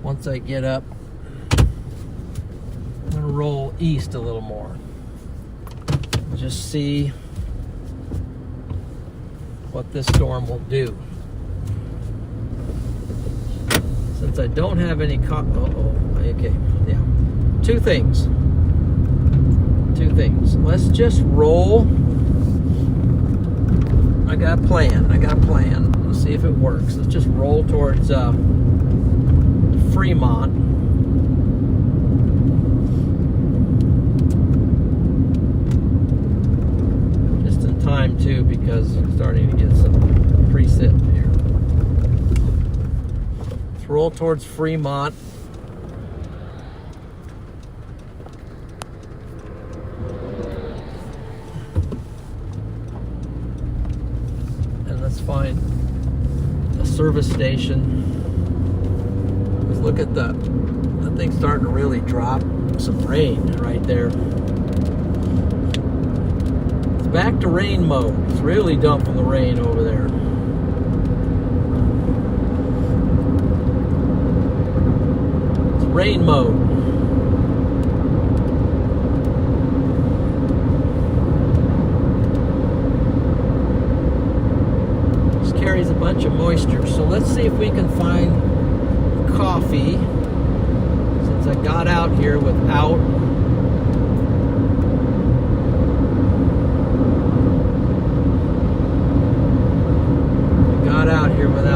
Once I get up, I'm going to roll east a little more. Just see what this storm will do. Since I don't have any okay, yeah. Two things. Let's just roll. I got a plan. Let's see if it works. Let's just roll towards Fremont. Time too, because I'm starting to get some precip here. Let's roll towards Fremont. And let's find a service station. Let's look at that thing's starting to really drop some rain right there. Back to rain mode. It's really dumping the rain over there. It's rain mode. This carries a bunch of moisture. So let's see if we can find coffee. Since I got out here without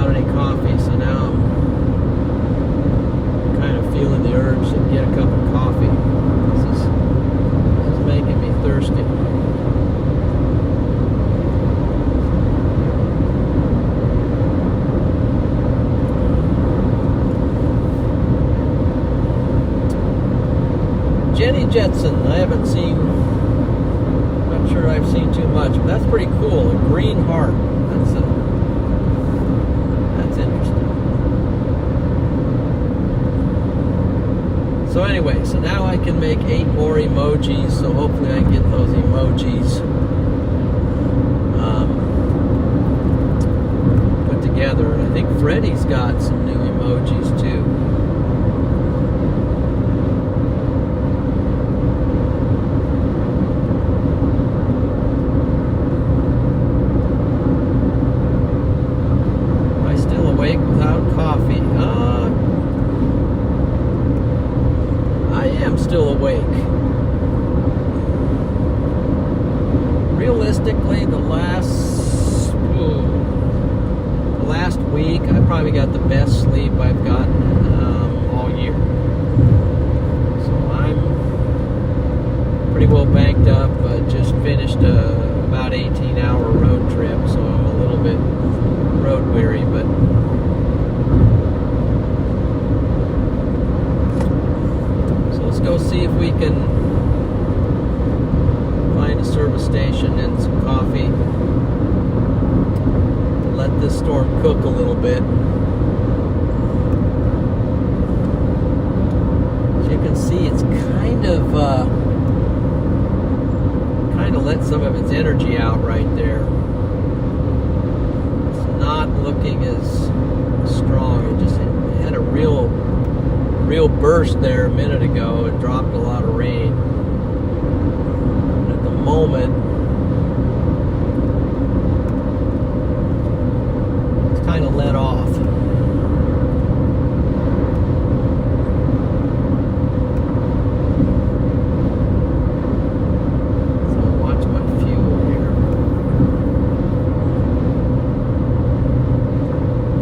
any coffee, so now I'm kind of feeling the urge to get a cup of coffee. This is making me thirsty. Jetson. I haven't seen, not sure I've seen too much, but that's pretty cool. A green heart. That's interesting. So anyway, so now I can make 8 more emojis, so hopefully I can get those emojis put together. And I think Freddie's got some new emojis too. Am I still awake without coffee? I am still awake. Realistically, the last week, I probably got the best sleep I've gotten all year. So I'm pretty well banked up. Just finished about 18-hour road trip, so I'm a little bit road weary, but let's go see if we can find a service station and some coffee. Let this storm cook a little bit. As you can see, it's kind of let some of its energy out right there. It's not looking as strong. It just had a real burst there a minute ago. It dropped a lot of rain. And at the moment, it's kind of let off. So watch my fuel here.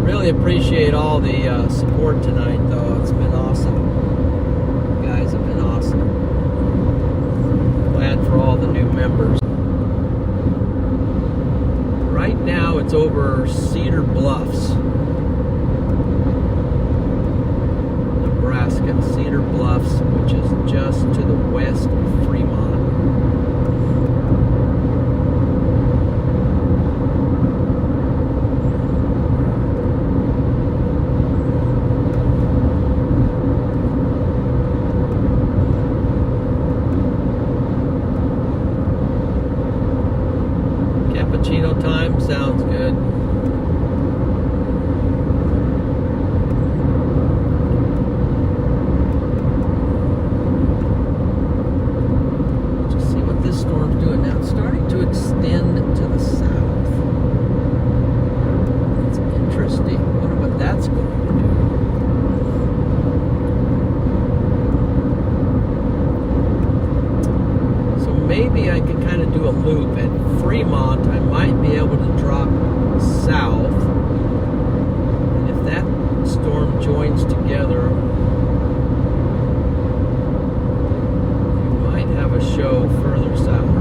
Really appreciate all the support tonight, though. It's been awesome. You guys have been awesome. Glad for all the new members. Right now it's over Cedar Bluffs, Nebraska. Cedar Bluffs, which is just to the west of Fremont. Cappuccino time sounds good. Just see what this storm's doing now. It's starting to extend to the south. It's interesting. I wonder what that's going to do. So maybe I can kind of do a loop at Fremont. I might be able to drop south, and if that storm joins together, we might have a show further south.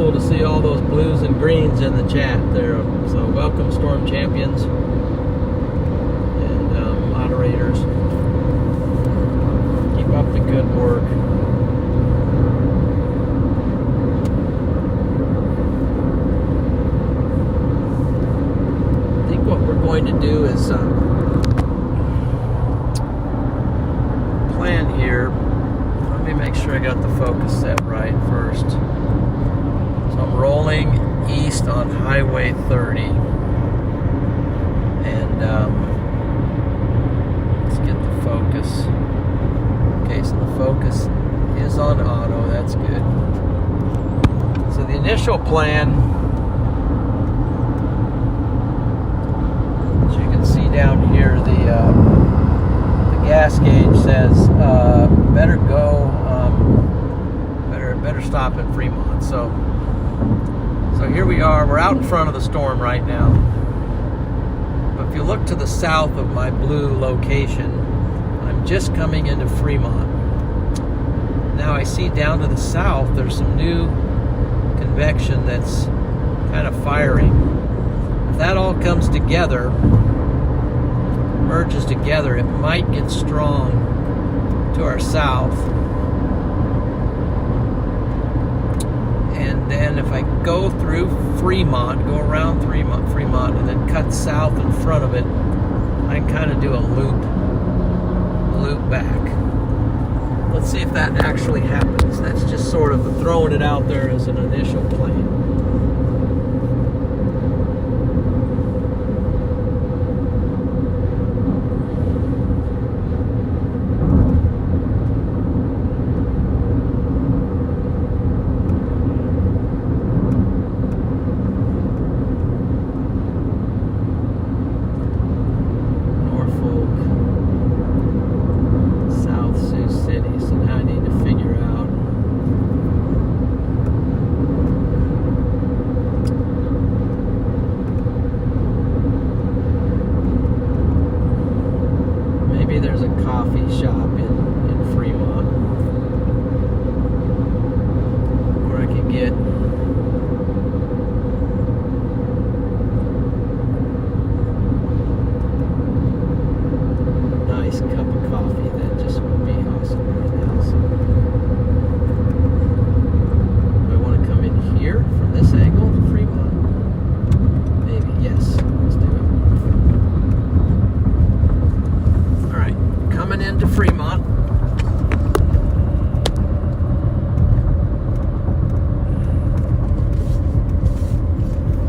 To see all those blues and greens in the chat there. So welcome, Storm Champions and moderators. Keep up the good work. I think what we're going to do is plan here. Let me make sure I got the focus set right first. So I'm rolling east on Highway 30, and let's get the focus. Okay, so the focus is on auto. That's good. So the initial plan, as you can see down here, the gas gauge says better go, better stop at Fremont. So here we are. We're out in front of the storm right now. But if you look to the south of my blue location, I'm just coming into Fremont. Now I see down to the south there's some new convection that's kind of firing. If that all comes together, merges together, it might get strong to our south. And then if I go through Fremont, go around Fremont, and then cut south in front of it, I can kind of do a loop back. Let's see if that actually happens. That's just sort of throwing it out there as an initial plan.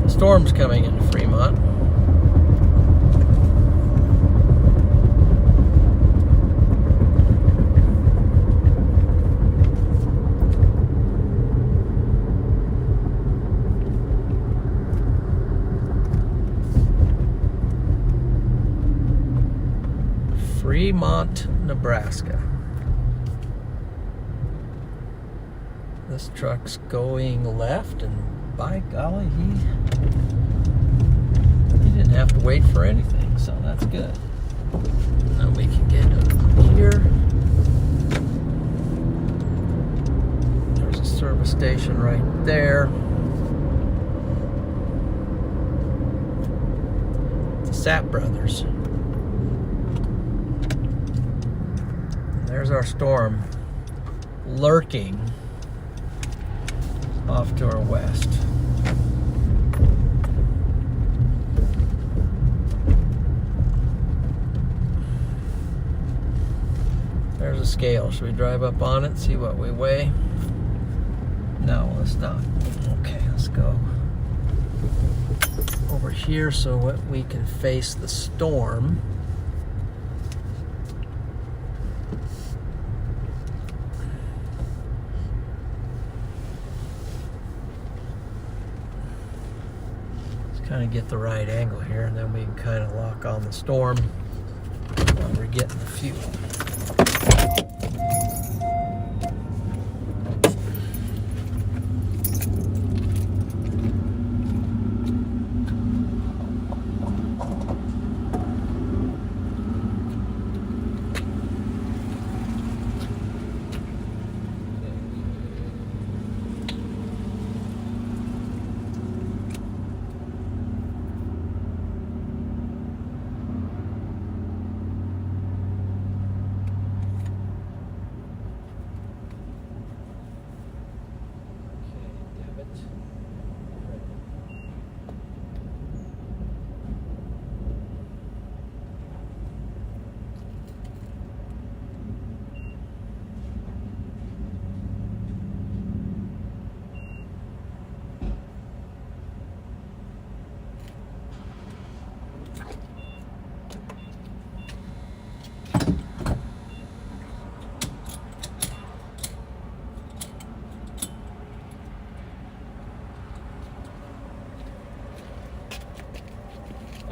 Storms coming into Fremont. Fremont, Nebraska. This truck's going left, and by golly, he didn't have to wait for anything, so that's good. Now we can get up here. There's a service station right there. The Sapp Brothers. There's our storm lurking off to our west. There's a scale. Should we drive up on it, see what we weigh? No, let's not. Okay, let's go over here so that we can face the storm. Kind of get the right angle here, and then we can kind of lock on the storm while we're getting the fuel.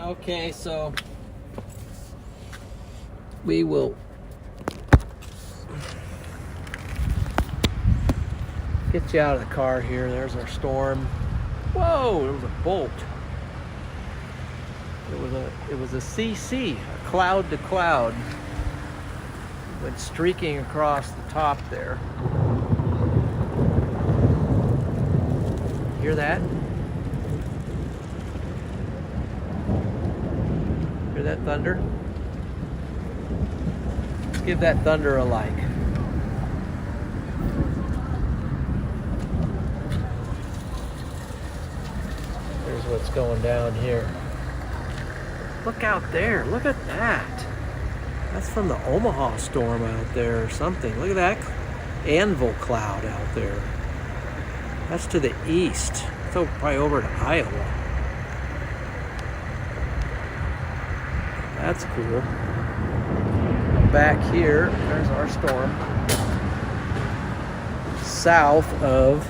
Okay, so we will get you out of the car here. There's our storm. Whoa, it was a bolt. It was a CC, a cloud to cloud. It went streaking across the top there. Hear that? Hear that thunder? Let's give that thunder a like. Here's what's going down here. Look out there. Look at that. That's from the Omaha storm out there or something. Look at that anvil cloud out there. That's to the east. It's probably over to Iowa. That's cool. Back here, there's our storm. South of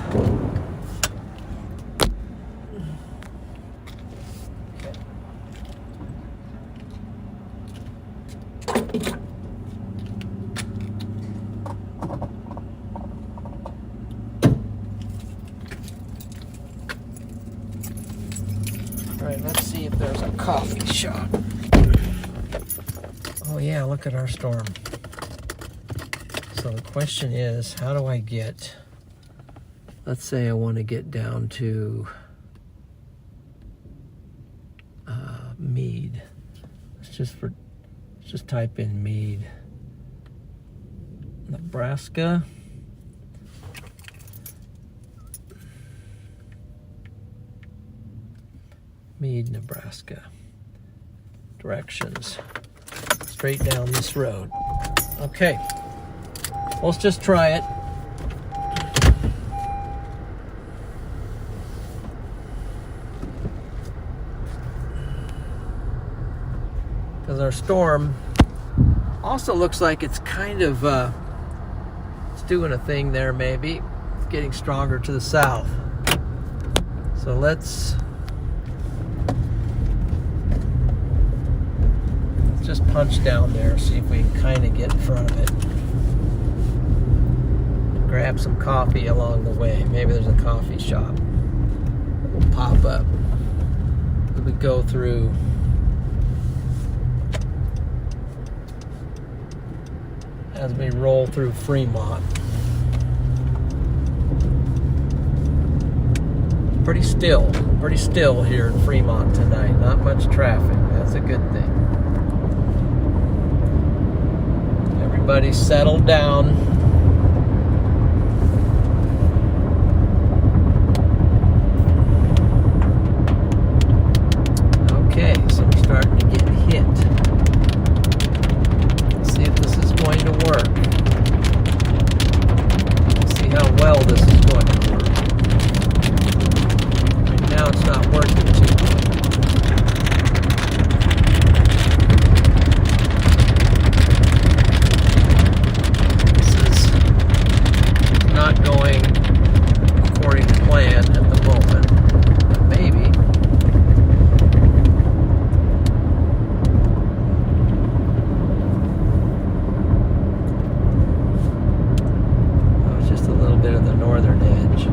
Alright, let's see if there's a coffee shop. Oh yeah, look at our storm. So the question is, how do I get, let's say I want to get down to Meade. Let's just type in Meade, Nebraska. Meade, Nebraska. Directions. Straight down this road. Okay. Let's just try it. Because our storm also looks like it's kind of it's doing a thing there maybe. It's getting stronger to the south. So let's just punch down there, see if we can kind of get in front of it. Grab some coffee along the way. Maybe there's a coffee shop that will pop up as we go through. As we roll through Fremont. Pretty still here in Fremont tonight. Not much traffic. That's a good thing. Everybody settled down. Okay, so we're starting to get hit. Let's see if this is going to work. Let's see how well this is going to work. Right now it's not working too well. Going according to plan at the moment, but maybe. That was just a little bit of the northern edge.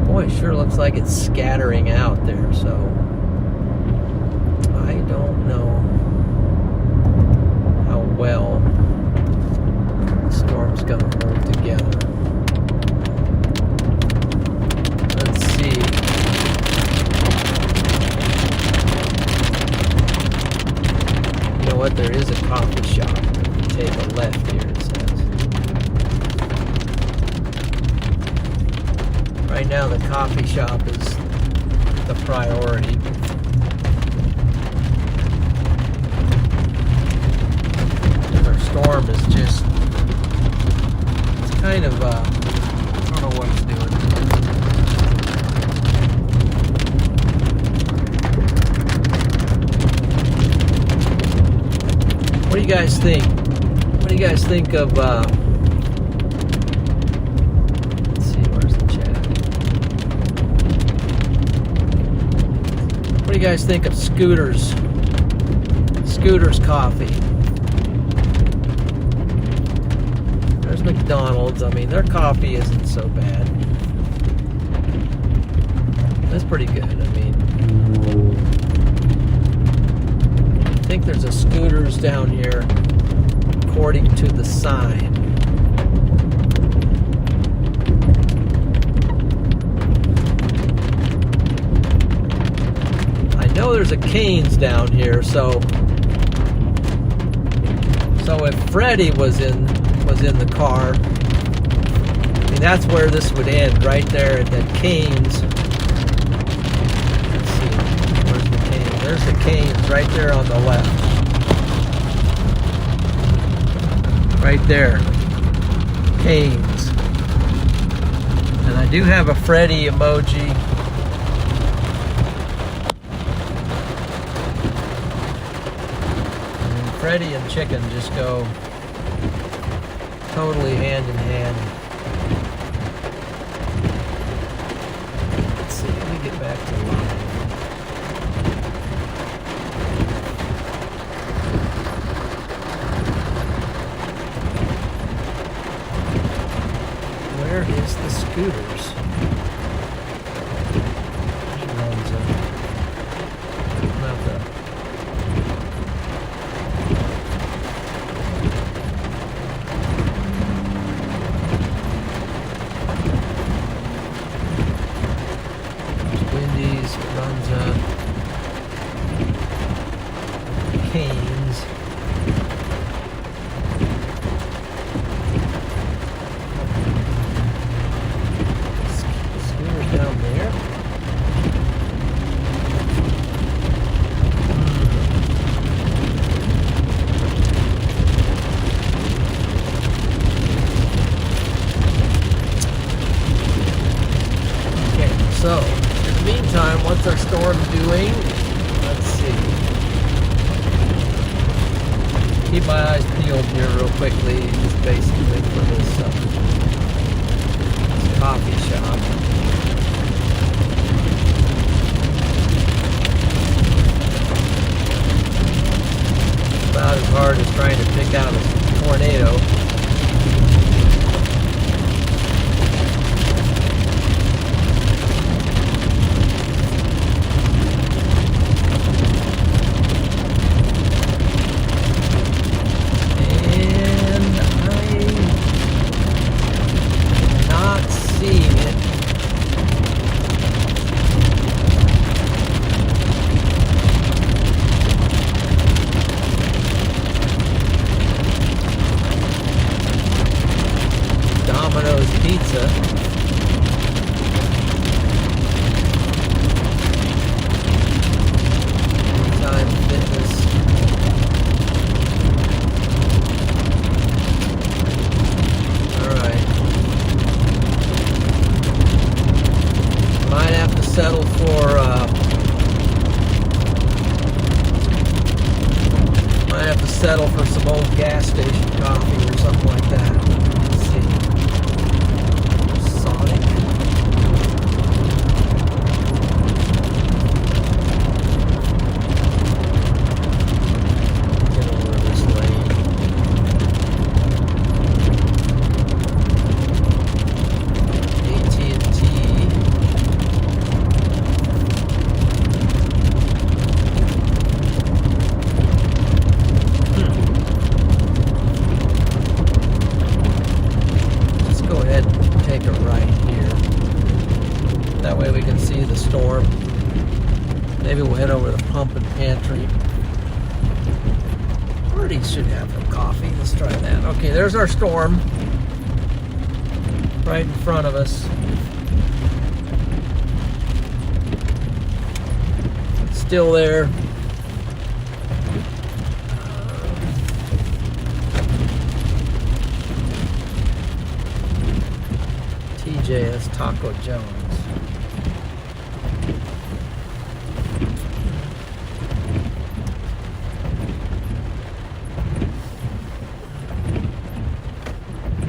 Boy, it sure looks like it's scattering out there, so I don't know how well the storm's going to hold together. Let's see. You know what? There is a coffee shop. Take a left here, it says. Right now, the coffee shop is the priority. Storm is just, it's kind of, I don't know what it's doing. What do you guys think? What do you guys think of, let's see, where's the chat? What do you guys think of Scooter's Coffee? There's McDonald's. I mean, their coffee isn't so bad. That's pretty good. I mean, I think there's a Scooter's down here according to the sign. I know there's a Cane's down here, so if Freddie was in the car, I mean, that's where this would end, right there at that Cane's. Let's see, where's the Cane's? There's the Cane's right there on the left. Right there, Cane's. And I do have a Freddie emoji. Freddie and chicken just go totally hand in hand. Let's see, let me get back to live. Where is the scooters? Cane's. Scooters down there. Okay, so in the meantime, what's our storm doing? Let's see. Keep my eyes peeled here real quickly, just basically for this coffee shop. About as hard as trying to pick out a tornado. Pizza. Time Fitness. Alright. Might have to settle for some old gas station coffee or something like that. Let's see. That way we can see the storm. Maybe we'll head over to the pump and pantry. Already should have some coffee. Let's try that. Okay, there's our storm. Right in front of us. It's still there. TJ's Taco John's.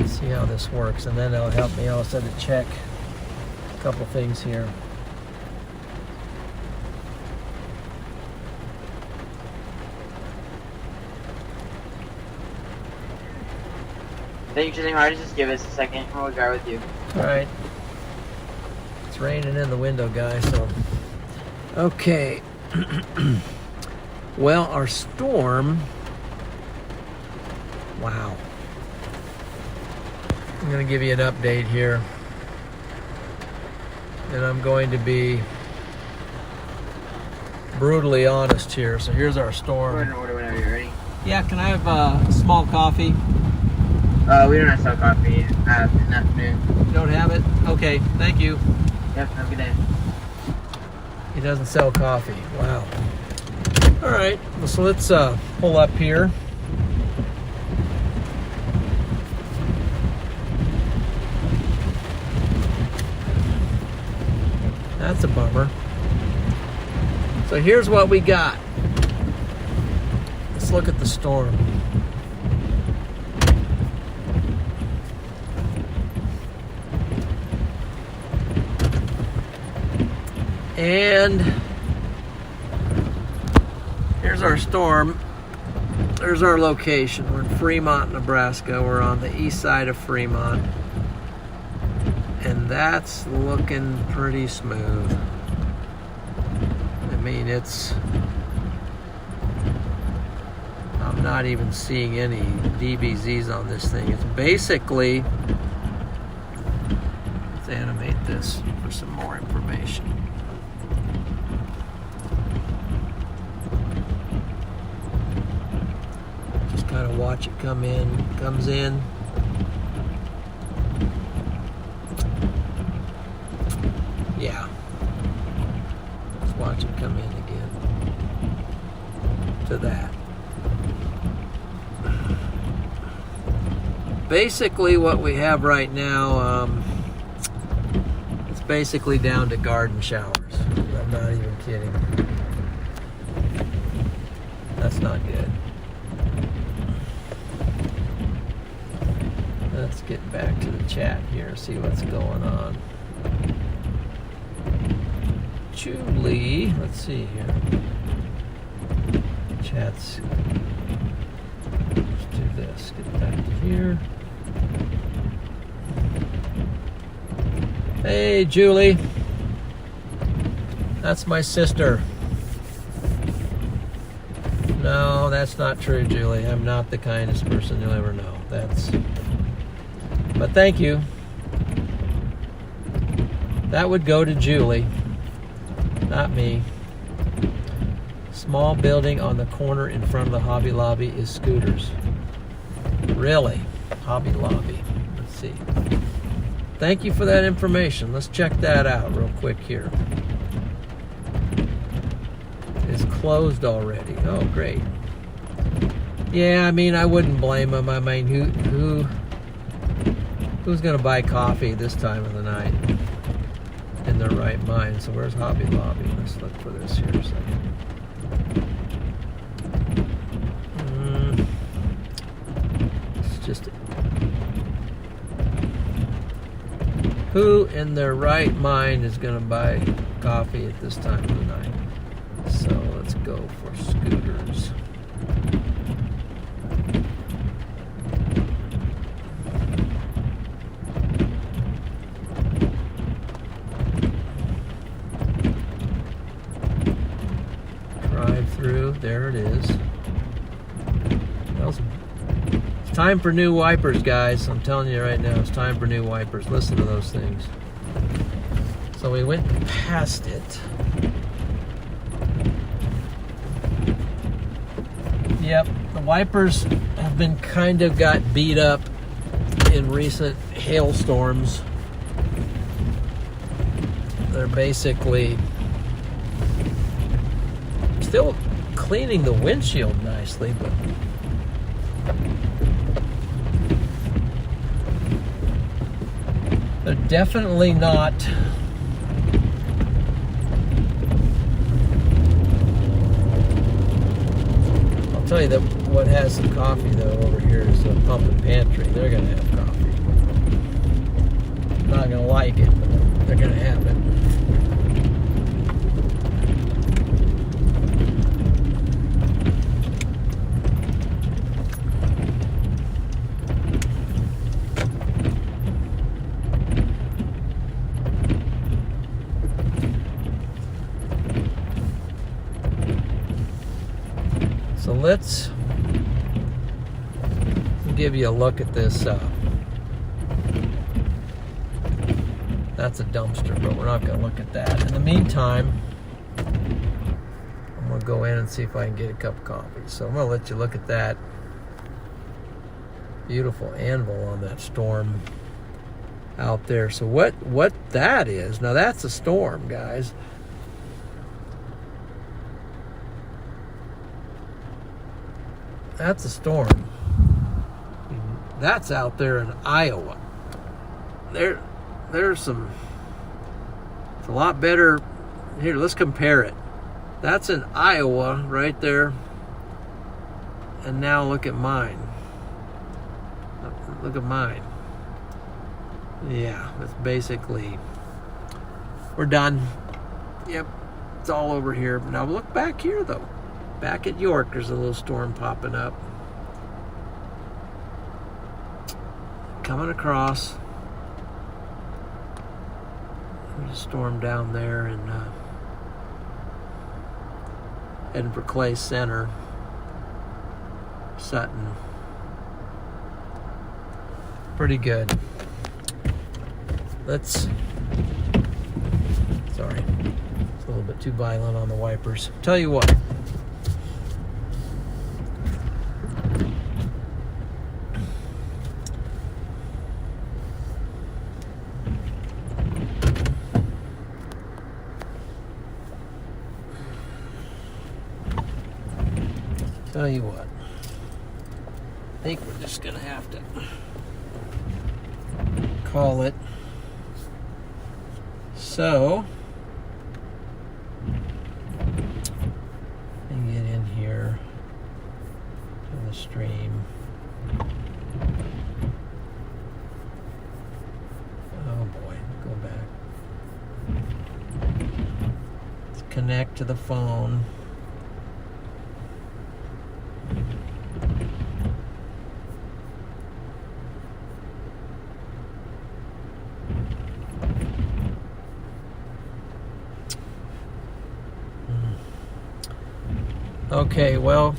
See how this works, and then it'll help me also to check a couple things here. Thank you, Choosing. Just give us a second and we'll go with you. Alright. It's raining in the window, guys, so. Okay. Well, our storm Wow. I'm going to give you an update here. And I'm going to be brutally honest here. So here's our storm. Go ahead and order whenever you're ready. Yeah, can I have a small coffee? We don't have sell coffee in the afternoon. You don't have it? Okay, thank you. Yep, have a good day. He doesn't sell coffee. Wow. All right, well, so let's pull up here. That's a bummer. So here's what we got. Let's look at the storm. And here's our storm. There's our location. We're in Fremont, Nebraska. We're on the east side of Fremont. And that's looking pretty smooth. I mean, I'm not even seeing any DBZs on this thing. It's basically, let's animate this for some more information. Just kind of watch it come in, comes in. Yeah. Let's watch it come in again. To that. Basically what we have right now, it's basically down to garden showers. I'm not even kidding. That's not good. Let's get back to the chat here, see what's going on. Julie, let's see here. Chats. Let's do this. Get back to here. Hey, Julie. That's my sister. No, that's not true, Julie. I'm not the kindest person you'll ever know. But thank you. That would go to Julie, not me. Small building on the corner in front of the Hobby Lobby is Scooters. Really? Hobby Lobby. Let's see. Thank you for that information. Let's check that out real quick here. It's closed already. Oh, great. Yeah, I mean, I wouldn't blame them. I mean, who's going to buy coffee this time of the night in their right mind? So where's Hobby Lobby? Let's look for this here a second. It's just... Who in their right mind is going to buy coffee at this time of the night? So let's go for Scooters. Drive-through, there it is. It's time for new wipers, guys. I'm telling you right now, it's time for new wipers. Listen to those things. So we went past it. Yep, the wipers have been kind of got beat up in recent hailstorms. They're basically still cleaning the windshield nicely, but they're definitely not I'll tell you that what has some coffee though over here is the pump and pantry. They're gonna have coffee. Not gonna like it, but they're gonna have it. So let's give you a look at this. That's a dumpster, but we're not going to look at that. In the meantime, I'm going to go in and see if I can get a cup of coffee. So I'm going to let you look at that beautiful anvil on that storm out there. So what that is, now that's a storm, guys. That's a storm. That's out there in Iowa. There's some, it's a lot better. Here, let's compare it. That's in Iowa right there. And now look at mine. Look at mine. Yeah, that's basically, we're done. Yep, it's all over here. Now look back here though. Back at York, there's a little storm popping up. Coming across. There's a storm down there in heading for Clay Center. Sutton. Pretty good. Sorry. It's a little bit too violent on the wipers. Tell you what. Tell you what. I think we're just going to have to call it. So, and get in here to the stream. Oh boy, go back. Let's connect to the phone. Okay, well,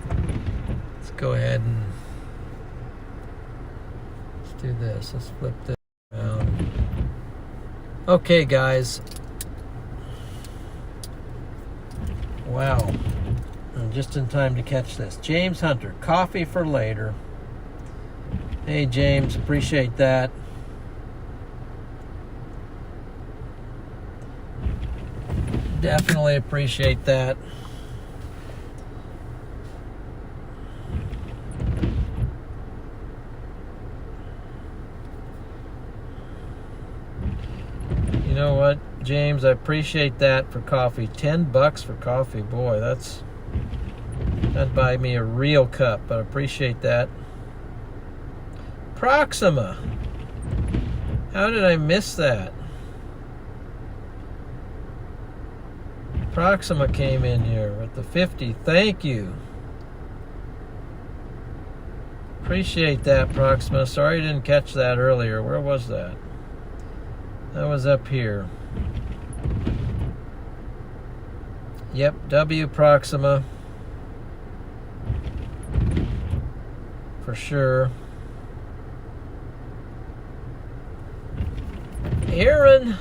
let's go ahead and let's do this. Let's flip this around. Okay, guys. Wow. I'm just in time to catch this. James Hunter, coffee for later. Hey, James, appreciate that. Definitely appreciate that. You know what, James? I appreciate that for coffee. $10 for coffee. Boy, that'd buy me a real cup, but I appreciate that. Proxima. How did I miss that? Proxima came in here with the 50. Thank you. Appreciate that, Proxima. Sorry I didn't catch that earlier. Where was that? That was up here. Yep, W Proxima. For sure. Aaron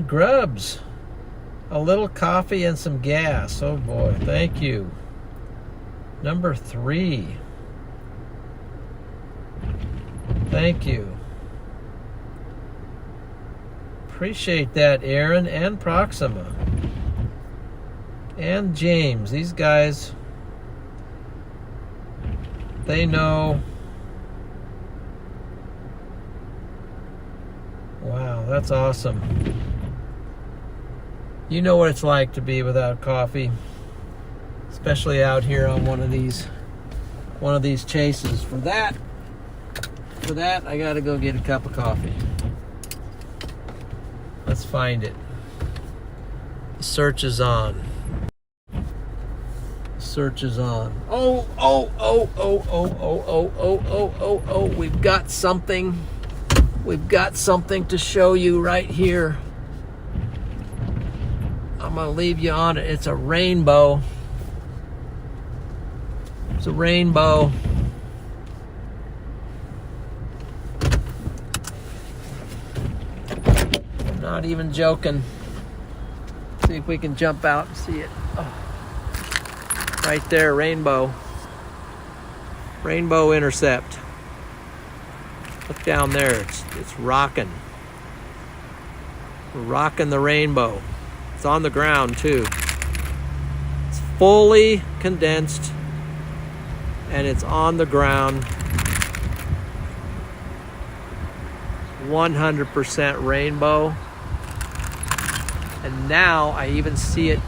Grubbs. A little coffee and some gas. Oh boy, thank you. Number 3. Thank you. Appreciate that, Aaron and Proxima. And James. These guys, they know. Wow, that's awesome. You know what it's like to be without coffee, especially out here on one of these chases. For that, I got to go get a cup of coffee. Let's find it. The search is on. The search is on. Oh, we've got something. We've got something to show you right here. I'm gonna leave you on it. It's a rainbow. It's a rainbow. I'm not even joking. See if we can jump out and see it. Oh. Right there, rainbow. Rainbow intercept. Look down there, it's rocking. We're rocking the rainbow. It's on the ground too. It's fully condensed and it's on the ground. 100% rainbow. And now I even see it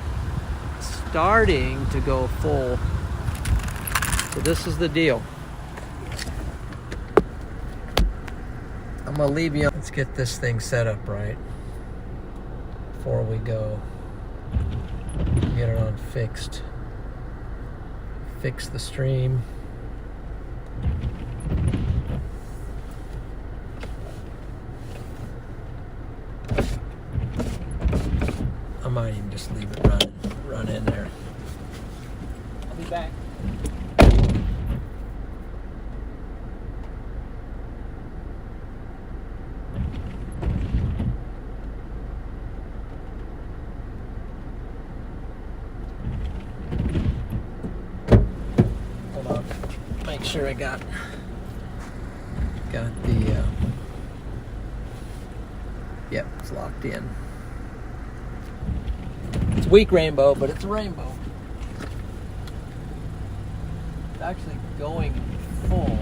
starting to go full. So this is the deal. I'm gonna leave you. Let's get this thing set up right before we go. Get it on fixed. Fix the stream. I might even just leave it run in there. I'll be back. Hold on. Make sure I got the yep, it's locked in. It's weak rainbow, but it's a rainbow. It's actually going full.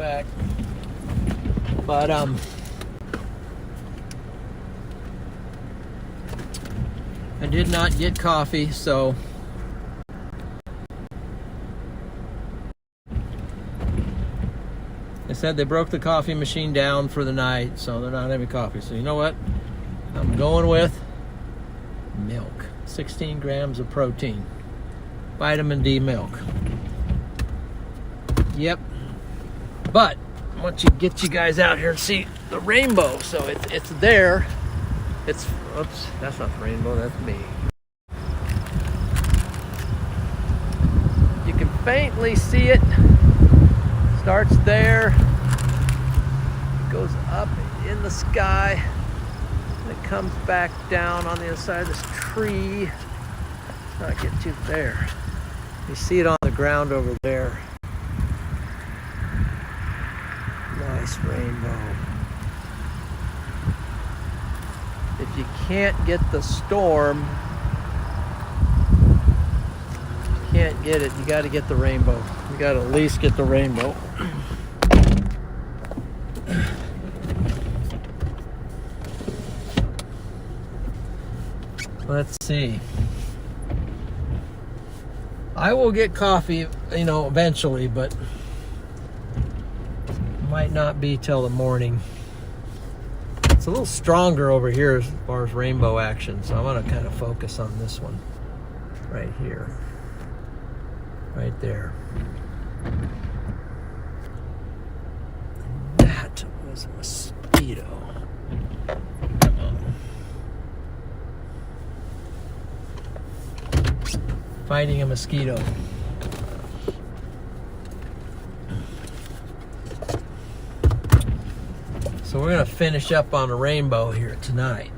back. But I did not get coffee, so they said they broke the coffee machine down for the night, so they're not having coffee. So you know what? I'm going with milk. 16 grams of protein. Vitamin D milk. Yep. But I want to get you guys out here and see the rainbow. So it's there. It's, oops, that's not the rainbow, that's me. You can faintly see it. Starts there, goes up in the sky, and it comes back down on the other side of this tree. Let's not get too there. You see it on the ground over there. Nice rainbow. If you can't get the storm, you can't get it, you got to get the rainbow. You got to at least get the rainbow. Let's see. I will get coffee, eventually, but might not be till the morning. It's a little stronger over here as far as rainbow action, so I want to kind of focus on this one right here. Right there. That was a mosquito. Come on. Fighting a mosquito. So we're going to finish up on a rainbow here tonight.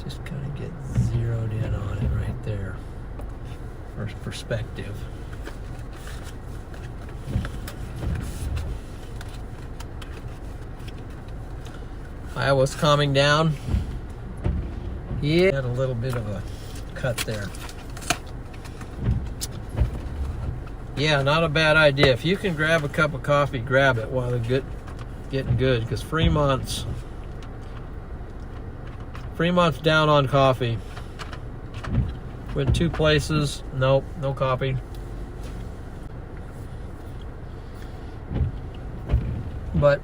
Just kind of get zeroed in on it right there. First perspective. Iowa's calming down. Yeah, had a little bit of a cut there. Yeah, not a bad idea. If you can grab a cup of coffee, grab it while they're getting good, because Fremont's down on coffee. Went 2 places, nope, no coffee. But,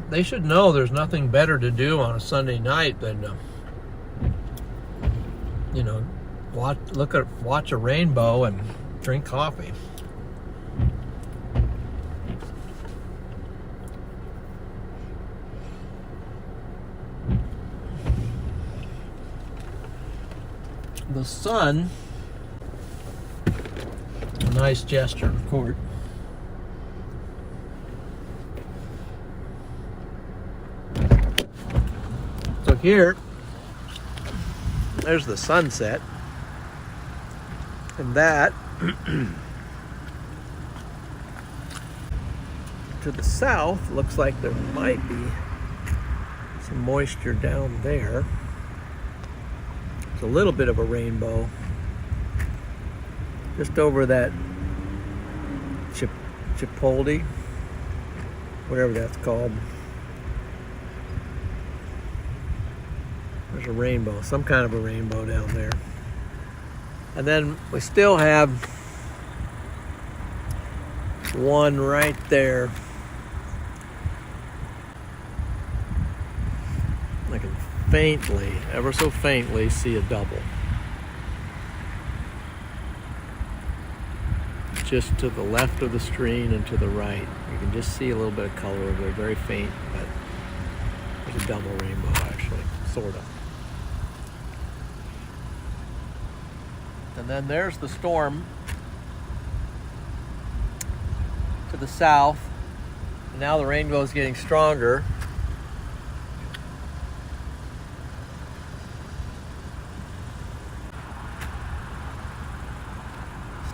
they should know there's nothing better to do on a Sunday night than, watch a rainbow and drink coffee. The sun, a nice gesture, of course. So here, there's the sunset, and that to the south looks like there might be some moisture down there. It's a little bit of a rainbow just over that Chipotle, whatever that's called. There's a rainbow, some kind of a rainbow down there. And then we still have one right there. I can faintly, ever so faintly, see a double. Just to the left of the screen and to the right. You can just see a little bit of color over there, very faint, but there's a double rainbow actually, sort of. And then there's the storm to the south. And now the rainbow is getting stronger.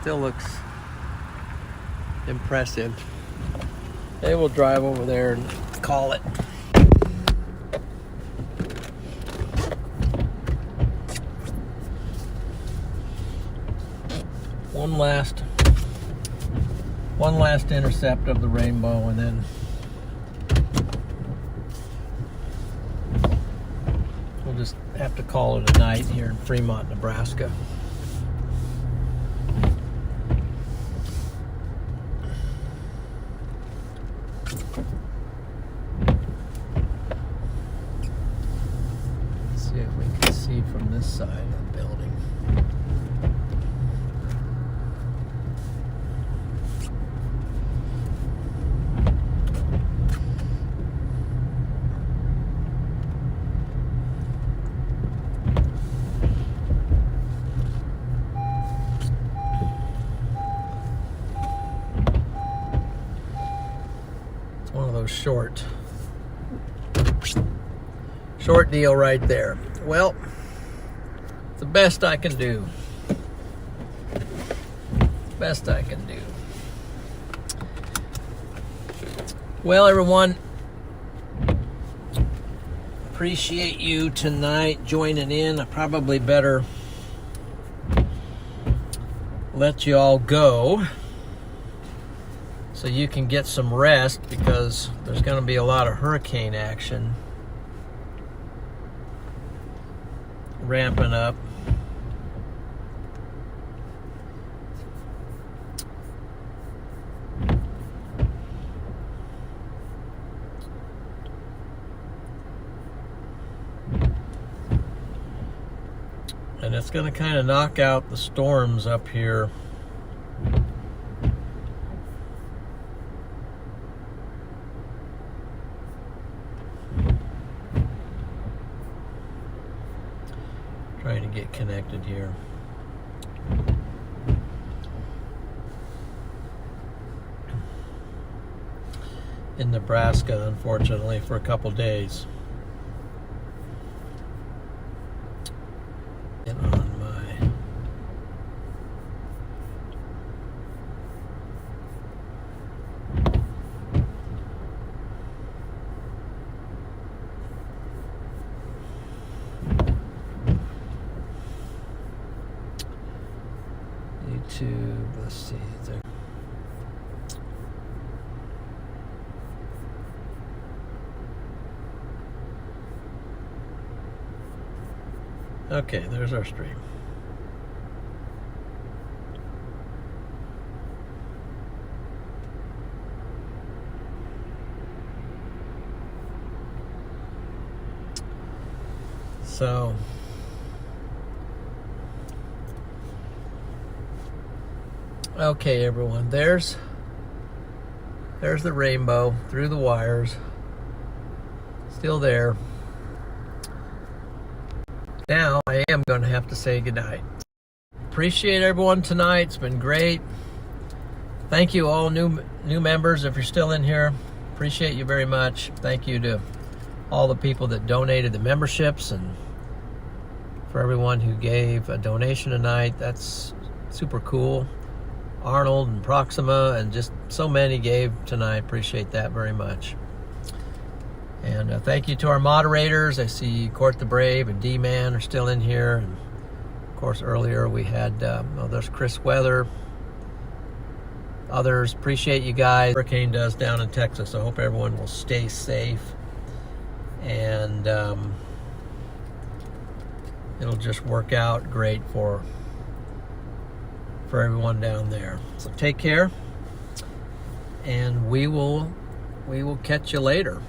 Still looks impressive. They will drive over there and call it. one last intercept of the rainbow, and then we'll just have to call it a night here in Fremont, Nebraska. Let's see if we can see from this side of the building. One of those short deal right there. Well, it's the best I can do. Best I can do. Well, everyone, appreciate you tonight joining in. I probably better let you all go so you can get some rest, because there's going to be a lot of hurricane action ramping up. And it's going to kind of knock out the storms up here. Trying to get connected here. In Nebraska, unfortunately, for a couple days. And on my YouTube, let's see there. Okay, there's our stream. So okay, everyone, there's the rainbow through the wires. Still there. Now I am going to have to say goodnight. Appreciate everyone tonight. It's been great. Thank you all new members if you're still in here. Appreciate you very much. Thank you to all the people that donated the memberships, and for everyone who gave a donation tonight. That's super cool. Arnold and Proxima and just so many gave tonight. Appreciate that very much. And thank you to our moderators. I see Court the Brave and D-Man are still in here. And of course, earlier we had, there's Chris Weather. Others, appreciate you guys. Hurricane does down in Texas. I hope everyone will stay safe. And it'll just work out great for everyone down there. So take care. And we will catch you later.